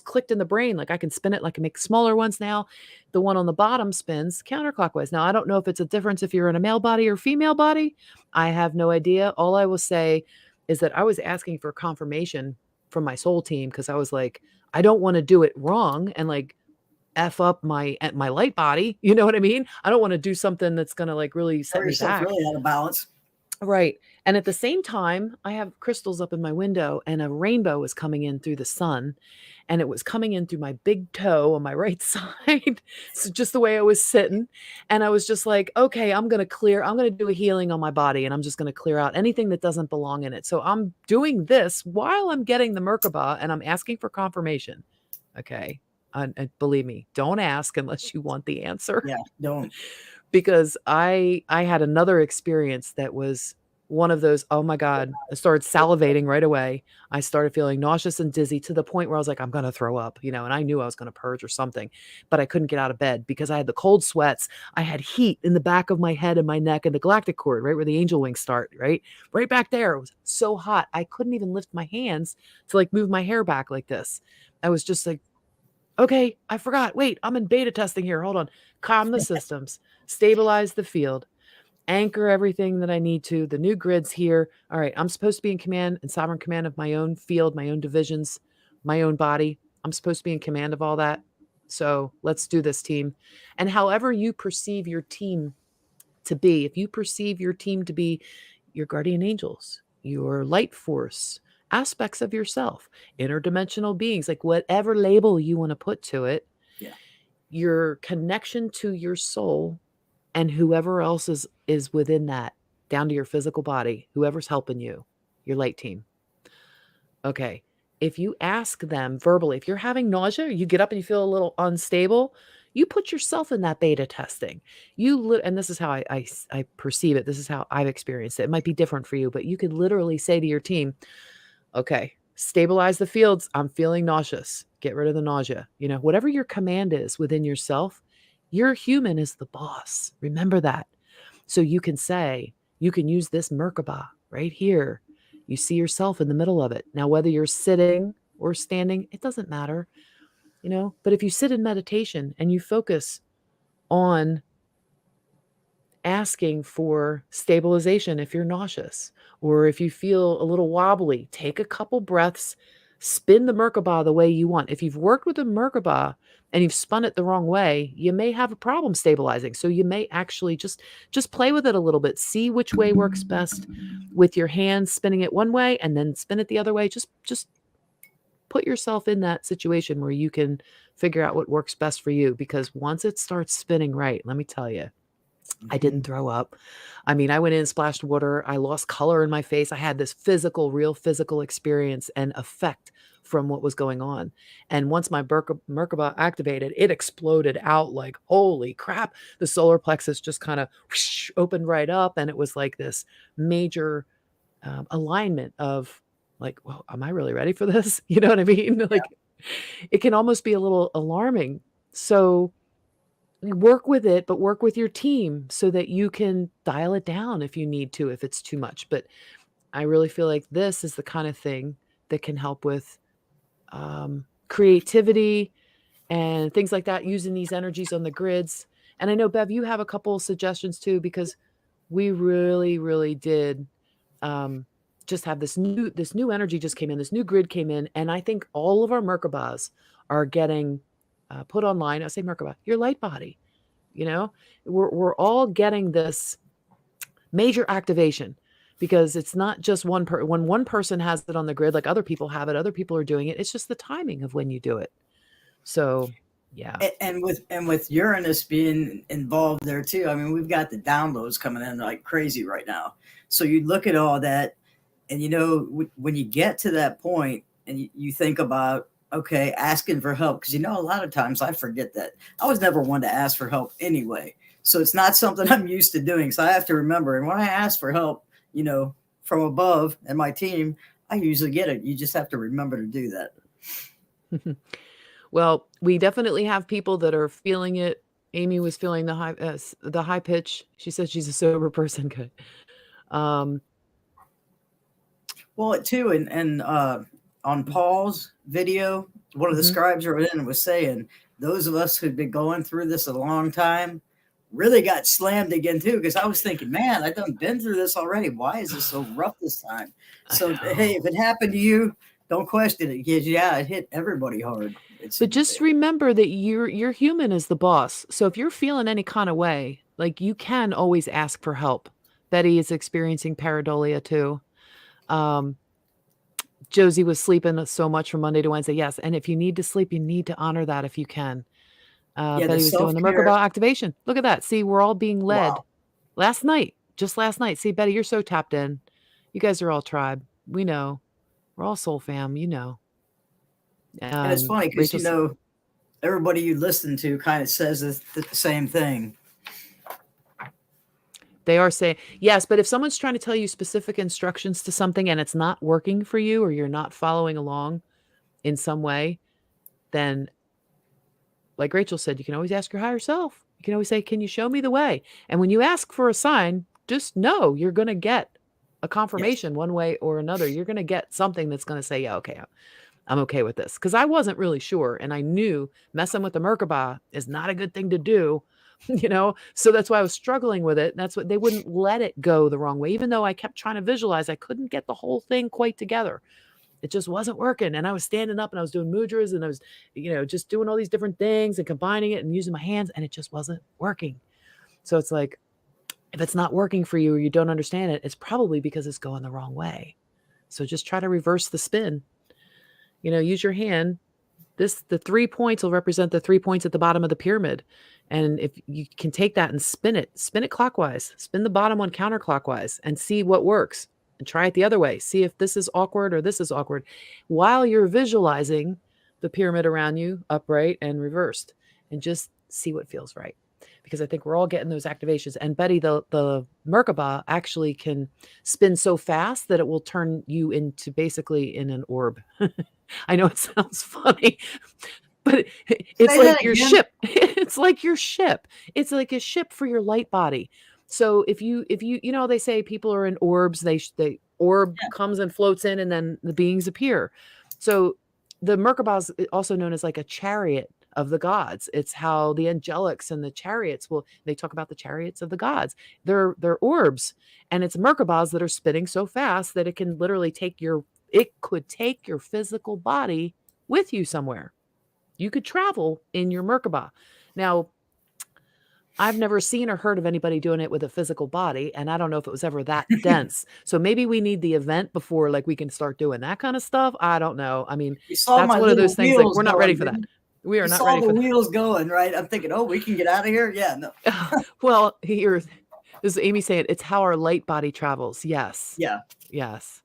clicked in the brain. Like I can spin it, like I can make smaller ones now. The one on the bottom spins counterclockwise. Now, I don't know if it's a difference if you're in a male body or female body. I have no idea. All I will say is that I was asking for confirmation from my soul team because I was like, I don't want to do it wrong and like F up my light body. You know what I mean? I don't want to do something that's going to like really set Throw me yourself back. really out of balance. Right. And at the same time, I have crystals up in my window and a rainbow was coming in through the sun and it was coming in through my big toe on my right side. So just the way I was sitting. And I was just like, okay, I'm going to do a healing on my body and I'm just going to clear out anything that doesn't belong in it. So I'm doing this while I'm getting the Merkaba and I'm asking for confirmation. Okay. And believe me, don't ask unless you want the answer. Yeah, don't. Because I had another experience that was one of those, oh my God, I started salivating right away. I started feeling nauseous and dizzy to the point where I was like, I'm going to throw up, and I knew I was going to purge or something, but I couldn't get out of bed because I had the cold sweats. I had heat in the back of my head and my neck and the galactic cord, right where the angel wings start, right back there. It was so hot. I couldn't even lift my hands to like move my hair back like this. I was just like, okay, I forgot. Wait, I'm in beta testing here. Hold on. Calm the systems, stabilize the field, anchor everything that I need to. The new grid's here. All right, I'm supposed to be in command and sovereign command of my own field, my own divisions, my own body. I'm supposed to be in command of all that. So let's do this, team. And however you perceive your team to be, if you perceive your team to be your guardian angels, your light force, aspects of yourself, interdimensional beings, like whatever label you want to put to it, Yeah. your connection to your soul and whoever else is within that, down to your physical body, whoever's helping you, your light team. Okay. If you ask them verbally, if you're having nausea, you get up and you feel a little unstable, you put yourself in that beta testing. And this is how I perceive it. This is how I've experienced it. It might be different for you, but you could literally say to your team, okay, stabilize the fields. I'm feeling nauseous. Get rid of the nausea. Whatever your command is within yourself, your human is the boss. Remember that. So you can use this Merkaba right here. You see yourself in the middle of it. Now, whether you're sitting or standing, it doesn't matter, but if you sit in meditation and you focus on asking for stabilization, if you're nauseous or if you feel a little wobbly, take a couple breaths, spin the Merkaba the way you want. If you've worked with a Merkaba and you've spun it the wrong way, you may have a problem stabilizing. So you may actually just play with it a little bit. See which way works best with your hands, spinning it one way and then spin it the other way. Just put yourself in that situation where you can figure out what works best for you, because once it starts spinning right, let me tell you, I didn't throw up. I mean, I went in, splashed water. I lost color in my face. I had this real physical experience and effect from what was going on. And once my Merkaba activated, it exploded out like, holy crap. The solar plexus just kind of opened right up. And it was like this major alignment of like, well, am I really ready for this? You know what I mean? Like, it can almost be a little alarming. So work with it, but work with your team so that you can dial it down if you need to, if it's too much. But I really feel like this is the kind of thing that can help with creativity and things like that, using these energies on the grids. And I know, Bev, you have a couple of suggestions too, because we really, really did just have this new energy just came in, this new grid came in. And I think all of our Merkabas are getting put online. I say Merkaba, your light body. We're all getting this major activation, because it's not just when one person has it on the grid, like other people have it, other people are doing it. It's just the timing of when you do it. So yeah. And with Uranus being involved there too, I mean, we've got the downloads coming in like crazy right now. So you look at all that, and when you get to that point and you think about, okay, asking for help, because a lot of times I forget that I was never one to ask for help anyway. So it's not something I'm used to doing. So I have to remember. And when I ask for help, from above and my team, I usually get it. You just have to remember to do that. Well, we definitely have people that are feeling it. Amy was feeling the high pitch. She said she's a sober person. Good. Well, too, and on Paul's video, one of the scribes wrote in and was saying, those of us who've been going through this a long time really got slammed again too, because I was thinking, man, I've been through this already. Why is this so rough this time? So hey, if it happened to you, don't question it, because it hit everybody hard. But just remember that your human is the boss. So if you're feeling any kind of way, like, you can always ask for help. Betty is experiencing pareidolia too. Josie was sleeping so much from Monday to Wednesday. Yes. And if you need to sleep, you need to honor that if you can. Betty was doing the Merkaba activation. Look at that. See, we're all being led. Wow. Just last night. See, Betty, you're so tapped in. You guys are all tribe. We know. We're all soul fam, And it's funny because, everybody you listen to kind of says the same thing. They are saying, yes, but if someone's trying to tell you specific instructions to something and it's not working for you, or you're not following along in some way, then like Rachel said, you can always ask your higher self. You can always say, can you show me the way? And when you ask for a sign, just know you're going to get a confirmation one way or another. You're going to get something that's going to say, yeah, okay, I'm okay with this. Because I wasn't really sure. And I knew messing with the Merkaba is not a good thing to do, So that's why I was struggling with it. That's what they wouldn't let it go the wrong way. Even though I kept trying to visualize, I couldn't get the whole thing quite together. It just wasn't working. And I was standing up and I was doing mudras and I was, just doing all these different things and combining it and using my hands, and it just wasn't working. So it's like, if it's not working for you or you don't understand it, it's probably because it's going the wrong way. So just try to reverse the spin. Use your hand. The 3 points will represent the 3 points at the bottom of the pyramid. And if you can take that and spin it clockwise, spin the bottom one counterclockwise and see what works. And try it the other way. See if this is awkward or this is awkward while you're visualizing the pyramid around you, upright and reversed, and just see what feels right. Because I think we're all getting those activations. And Betty, the Merkaba actually can spin so fast that it will turn you into basically in an orb. I know it sounds funny, but it's like your ship. It's like your ship. It's like a ship for your light body. So if you they say people are in orbs, they orb comes and floats in and then the beings appear. So the Merkaba is also known as like a chariot of the gods. It's how the angelics and the chariots they talk about the chariots of the gods. They're orbs, and it's Merkabas that are spinning so fast that it can literally could take your physical body with you somewhere. You could travel in your Merkaba. Now, I've never seen or heard of anybody doing it with a physical body, and I don't know if it was ever that dense. So maybe we need the event before, like, we can start doing that kind of stuff. I don't know. I mean, that's one of those things, like, we're not ready for that. We are not ready for that. You saw the wheels going, right? I'm thinking, oh, we can get out of here? Yeah, no. Well, this is Amy saying, it's how our light body travels. Yes. Yeah. Yes.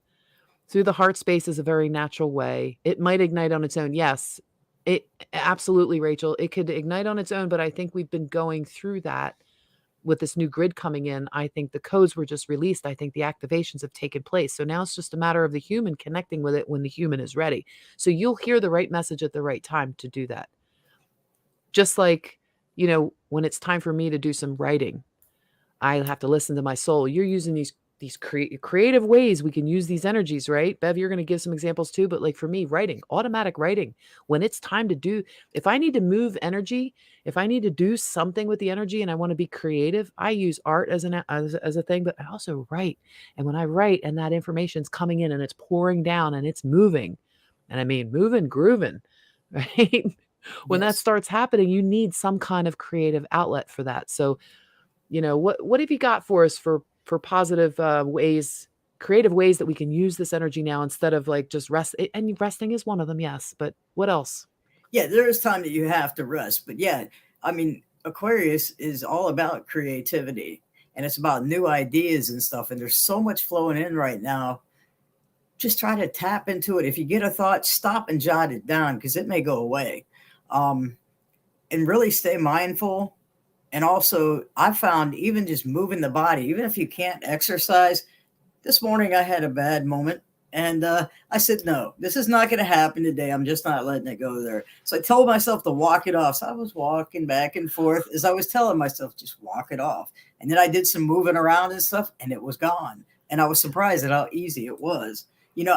Through the heart space is a very natural way. It might ignite on its own. Yes. It absolutely, Rachel. It could ignite on its own, but I think we've been going through that with this new grid coming in. I think the codes were just released. I think the activations have taken place. So now it's just a matter of the human connecting with it when the human is ready. So you'll hear the right message at the right time to do that. Just like, when it's time for me to do some writing, I have to listen to my soul. You're using these creative ways we can use these energies, right? Bev, you're going to give some examples too, but like for me, writing, automatic writing, when it's time to if I need to move energy, if I need to do something with the energy and I want to be creative, I use art as a thing, but I also write. And when I write and that information's coming in and it's pouring down and it's moving, and I mean, moving, grooving, right? When that starts happening, you need some kind of creative outlet for that. So, what have you got for us for positive ways, creative ways that we can use this energy now instead of like just rest? And resting is one of them, yes. But what else? Yeah, there is time that you have to rest. But yeah, I mean, Aquarius is all about creativity, and it's about new ideas and stuff. And there's so much flowing in right now. Just try to tap into it. If you get a thought, stop and jot it down because it may go away. And really stay mindful. And also, I found even just moving the body, even if you can't exercise. This morning I had a bad moment, and I said, no, this is not going to happen today. I'm just not letting it go there. So I told myself to walk it off. So I was walking back and forth as I was telling myself, just walk it off. And then I did some moving around and stuff, and it was gone. And I was surprised at how easy it was.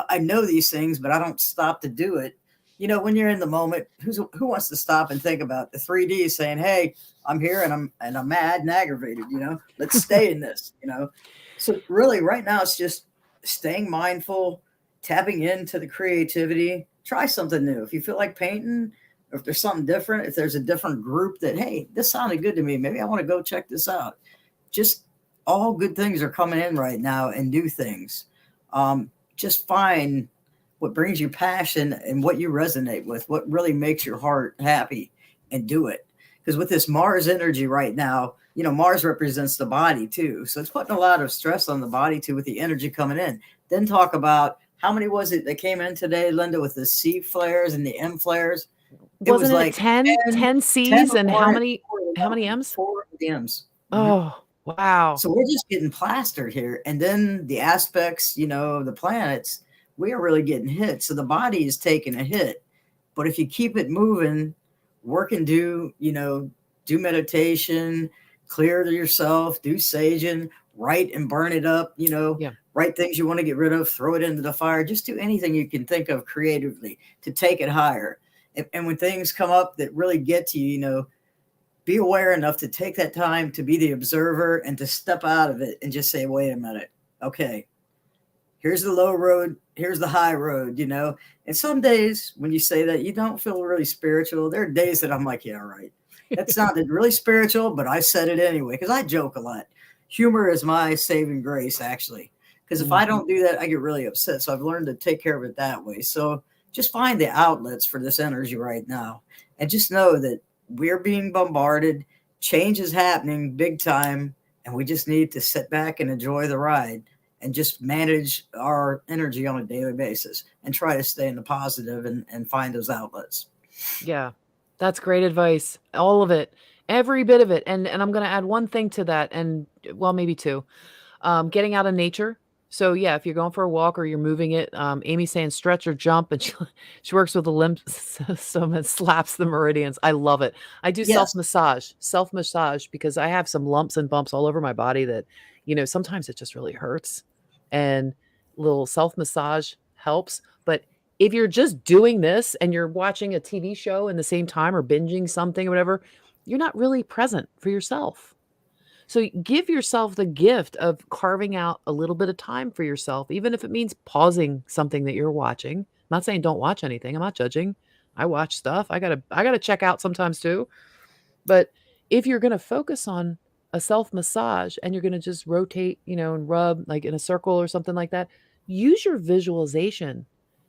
I know these things, but I don't stop to do it. When you're in the moment, who wants to stop and think about the 3D saying, hey, I'm here and I'm mad and aggravated, let's stay in this, So really right now it's just staying mindful, tapping into the creativity, try something new. If you feel like painting, or if there's something different, if there's a different group that, hey, this sounded good to me, maybe I want to go check this out. Just all good things are coming in right now and new things. Just find what brings you passion and what you resonate with, what really makes your heart happy, and do it. Because with this Mars energy right now, Mars represents the body too. So it's putting a lot of stress on the body too with the energy coming in. Then talk about how many was it that came in today, Linda, with the C flares and the M flares? It was Wasn't it like 10, 10, 10 10 C's and how more, many M's? 4 M's. Mhm. Oh, wow. So we're just getting plastered here. And then the aspects, the planets, we are really getting hit. So the body is taking a hit. But if you keep it moving, work and do meditation, clear to yourself, do saging, write and burn it up, Yeah. write things you want to get rid of, throw it into the fire. Just do anything you can think of creatively to take it higher. And when things come up that really get to you, be aware enough to take that time to be the observer and to step out of it and just say, wait a minute. Okay, here's the low road, here's the high road, And some days when you say that, you don't feel really spiritual. There are days that I'm like, yeah, right. That sounded really spiritual, but I said it anyway because I joke a lot. Humor is my saving grace, actually, because if I don't do that, I get really upset. So I've learned to take care of it that way. So just find the outlets for this energy right now and just know that we're being bombarded. Change is happening big time, and we just need to sit back and enjoy the ride and just manage our energy on a daily basis and try to stay in the positive and find those outlets. Yeah. That's great advice. All of it. Every bit of it. And I'm going to add one thing to that, and well, maybe two. Getting out of nature. So yeah, if you're going for a walk or you're moving it, Amy's saying stretch or jump, and she works with the limbs, so it slaps the meridians. I love it. I do Yes. self massage because I have some lumps and bumps all over my body that, sometimes it just really hurts, and little self massage helps. But if you're just doing this and you're watching a TV show in the same time or binging something or whatever, you're not really present for yourself. So give yourself the gift of carving out a little bit of time for yourself, even if it means pausing something that you're watching. I'm not saying don't watch anything. I'm not judging. I watch stuff. I gotta check out sometimes too. But if you're gonna focus on a self massage and you're gonna just rotate, and rub like in a circle or something like that, use your visualization.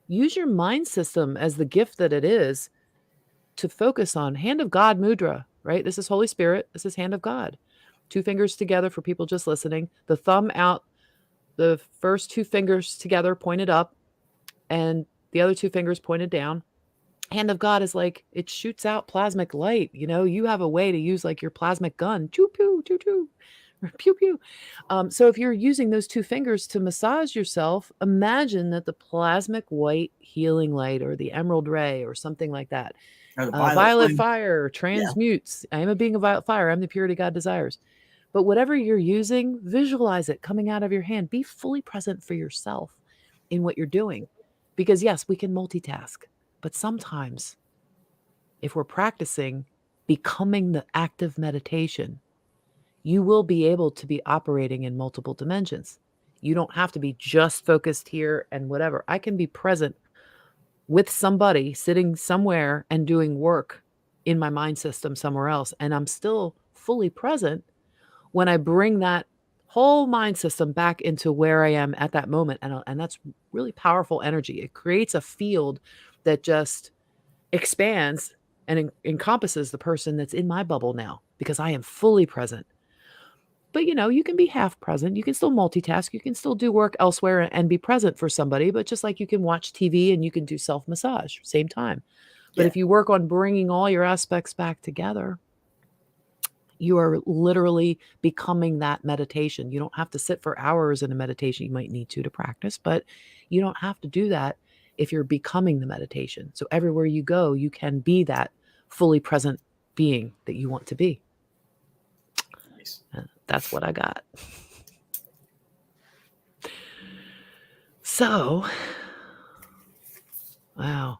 Use your mind system as the gift that it is to focus on hand of God mudra, right? This is Holy Spirit. This is hand of God. Two fingers together for people just listening. The thumb out, the first two fingers together pointed up, and the other two fingers pointed down. Hand of God is like it shoots out plasmic light. You have a way to use like your plasmic gun. Choo pew, choo choo, pew pew. So if you're using those two fingers to massage yourself, imagine that the plasmic white healing light or the emerald ray or something like that. Or the Violet flame. fire Yeah. transmutes. I am a being of violet fire. I'm the purity God desires. But whatever you're using, visualize it coming out of your hand. Be fully present for yourself in what you're doing. Because yes, we can multitask. But sometimes if we're practicing becoming the active meditation, you will be able to be operating in multiple dimensions. You don't have to be just focused here and whatever. I can be present with somebody sitting somewhere and doing work in my mind system somewhere else. And I'm still fully present when I bring that whole mind system back into where I am at that moment. And that's really powerful energy. It creates a field that just expands and encompasses the person that's in my bubble now because I am fully present. But you can be half present. You can still multitask. You can still do work elsewhere and be present for somebody. But just like you can watch TV and you can do self massage, same time. But Yeah. if you work on bringing all your aspects back together, you are literally becoming that meditation. You don't have to sit for hours in a meditation. You might need to practice, but you don't have to do that if you're becoming the meditation. So everywhere you go, you can be that fully present being that you want to be. Nice. That's what I got. So, wow.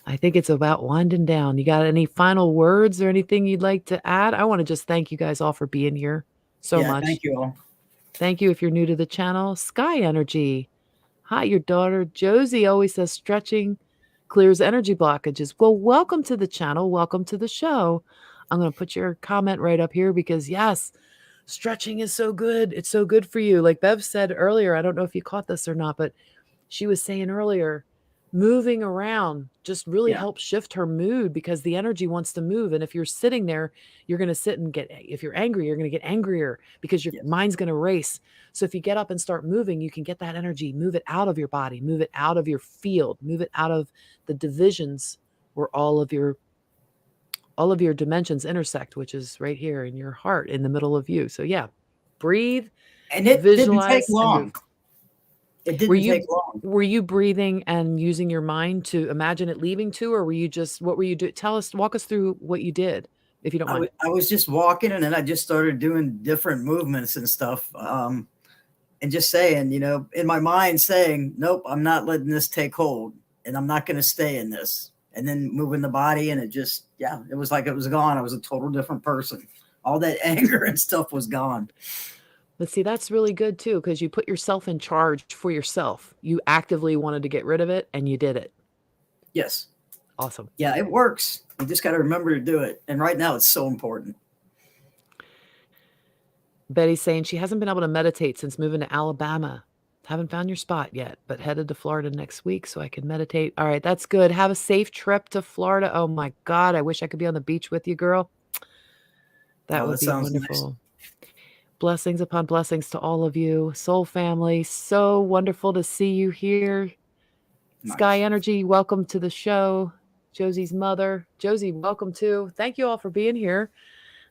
I think it's about winding down. You got any final words or anything you'd like to add? I want to just thank you guys all for being here so Yeah. much. Thank you all. Thank you if you're new to the channel. Sky Energy. Hi, your daughter Josie always says stretching clears energy blockages. Well, welcome to the channel. Welcome to the show. I'm going to put your comment right up here because yes, stretching is so good. It's so good for you. Like Bev said earlier, I don't know if you caught this or not, but she was saying earlier, moving around just really Yeah. helps shift her mood because the energy wants to move. And if you're sitting there, you're going to sit and if you're angry, you're going to get angrier because your Yes. mind's going to race. So if you get up and start moving, you can get that energy, move it out of your body, move it out of your field, move it out of the divisions where all of your all of your dimensions intersect, which is right here in your heart, in the middle of you. So yeah, breathe, And it didn't take visualize, and move. long. It didn't take long. Were you breathing and using your mind to imagine it leaving too, or were you just, what were you doing? Walk us through what you did, if you don't mind. I was just walking, and then I just started doing different movements and stuff. And just saying, you know, in my mind saying, nope, I'm not letting this take hold, and I'm not going to stay in this. And then moving the body, and it just, yeah, it was like it was gone. I was a total different person. All that anger and stuff was gone. But see, that's really good too, because you put yourself in charge for yourself. You actively wanted to get rid of it, and you did it. Yes. Awesome. Yeah, it works. You just got to remember to do it. And right now it's so important. Betty's saying she hasn't been able to meditate since moving to Alabama. Haven't found your spot yet, but headed to Florida next week so I can meditate. All right, that's good. Have a safe trip to Florida. Oh my God, I wish I could be on the beach with you, girl. That would be wonderful. Nice. Blessings upon blessings to all of you. Soul family, so wonderful to see you here. Nice. Sky Energy, welcome to the show. Josie's mother. Josie, welcome too. Thank you all for being here.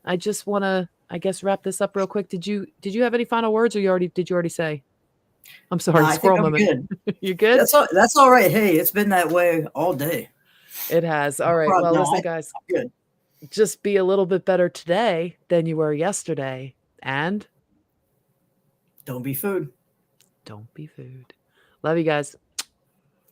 I just want to, I guess, wrap this up real quick. Did you have any final words, or did you already say? I'm sorry, no, squirrel moment. Good. You good? That's all right. Hey, it's been that way all day. It has. All right. Well, listen, guys. Good. Just be a little bit better today than you were yesterday, and don't be food. Don't be food. Love you guys.